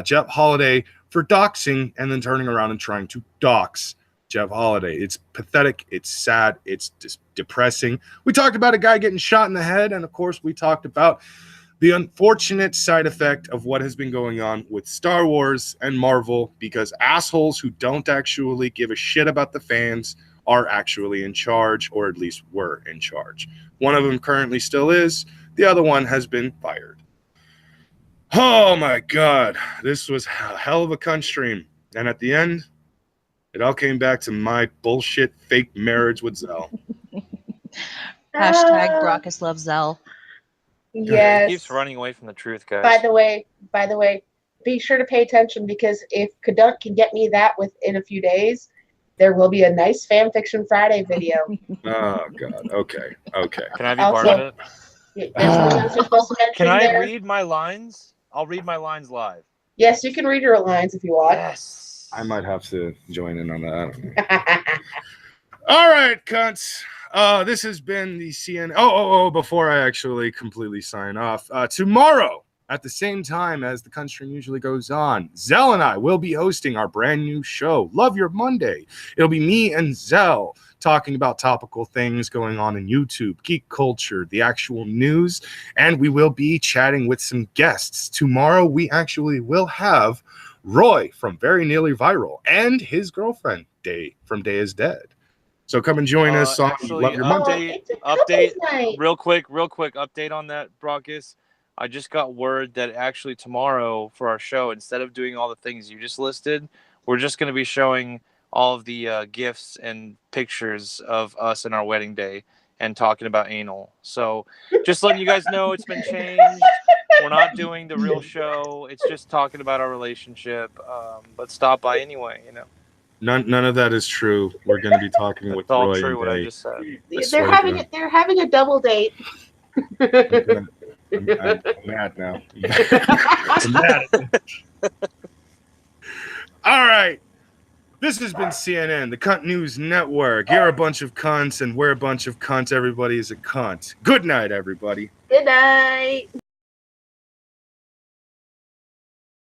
Jeff Holiday for doxing and then turning around and trying to dox Jeff Holiday. It's pathetic. It's sad. It's just depressing. We talked about a guy getting shot in the head. And of course, we talked about the unfortunate side effect of what has been going on with Star Wars and Marvel, because assholes who don't actually give a shit about the fans are actually in charge, or at least were in charge. One of them currently still is. The other one has been fired. Oh my God. This was a hell of a cunt stream. And at the end, it all came back to my bullshit fake marriage with Zell. Hashtag Brockus loves Zell. Yes. He keeps running away from the truth, guys. By the way, be sure to pay attention, because if Cunt can get me that within a few days, there will be a nice fan fiction Friday video. Oh God. Okay. Can I be part of it? There's something else you're supposed to mention Can I there. read my lines? I'll read my lines live. Yes, you can read your lines if you want. Yes. I might have to join in on that. I don't know. All right, cunts. This has been the CN. Before I actually completely sign off, tomorrow at the same time as the cunt stream usually goes on, Zell and I will be hosting our brand new show, Love Your Monday. It'll be me and Zell talking about topical things going on in YouTube, geek culture, the actual news, and we will be chatting with some guests. Tomorrow, we actually will have Roy from Very Nearly Viral and his girlfriend, Day from Day is Dead. So come and join us on Love Your Monday. Update, real quick, update on that, Brockus. I just got word that actually tomorrow for our show, instead of doing all the things you just listed, we're just going to be showing all of the gifts and pictures of us and our wedding day and talking about anal. So just letting you guys know it's been changed. We're not doing the real show. It's just talking about our relationship. But stop by anyway, you know. None of that is true. We're going to be talking with all Roy true and what Day. I just said. They're having a double date. I'm mad now. I'm mad. All right. This has been CNN, the Cunt News Network. You're a bunch of cunts, and we're a bunch of cunts. Everybody is a cunt. Good night, everybody. Good night.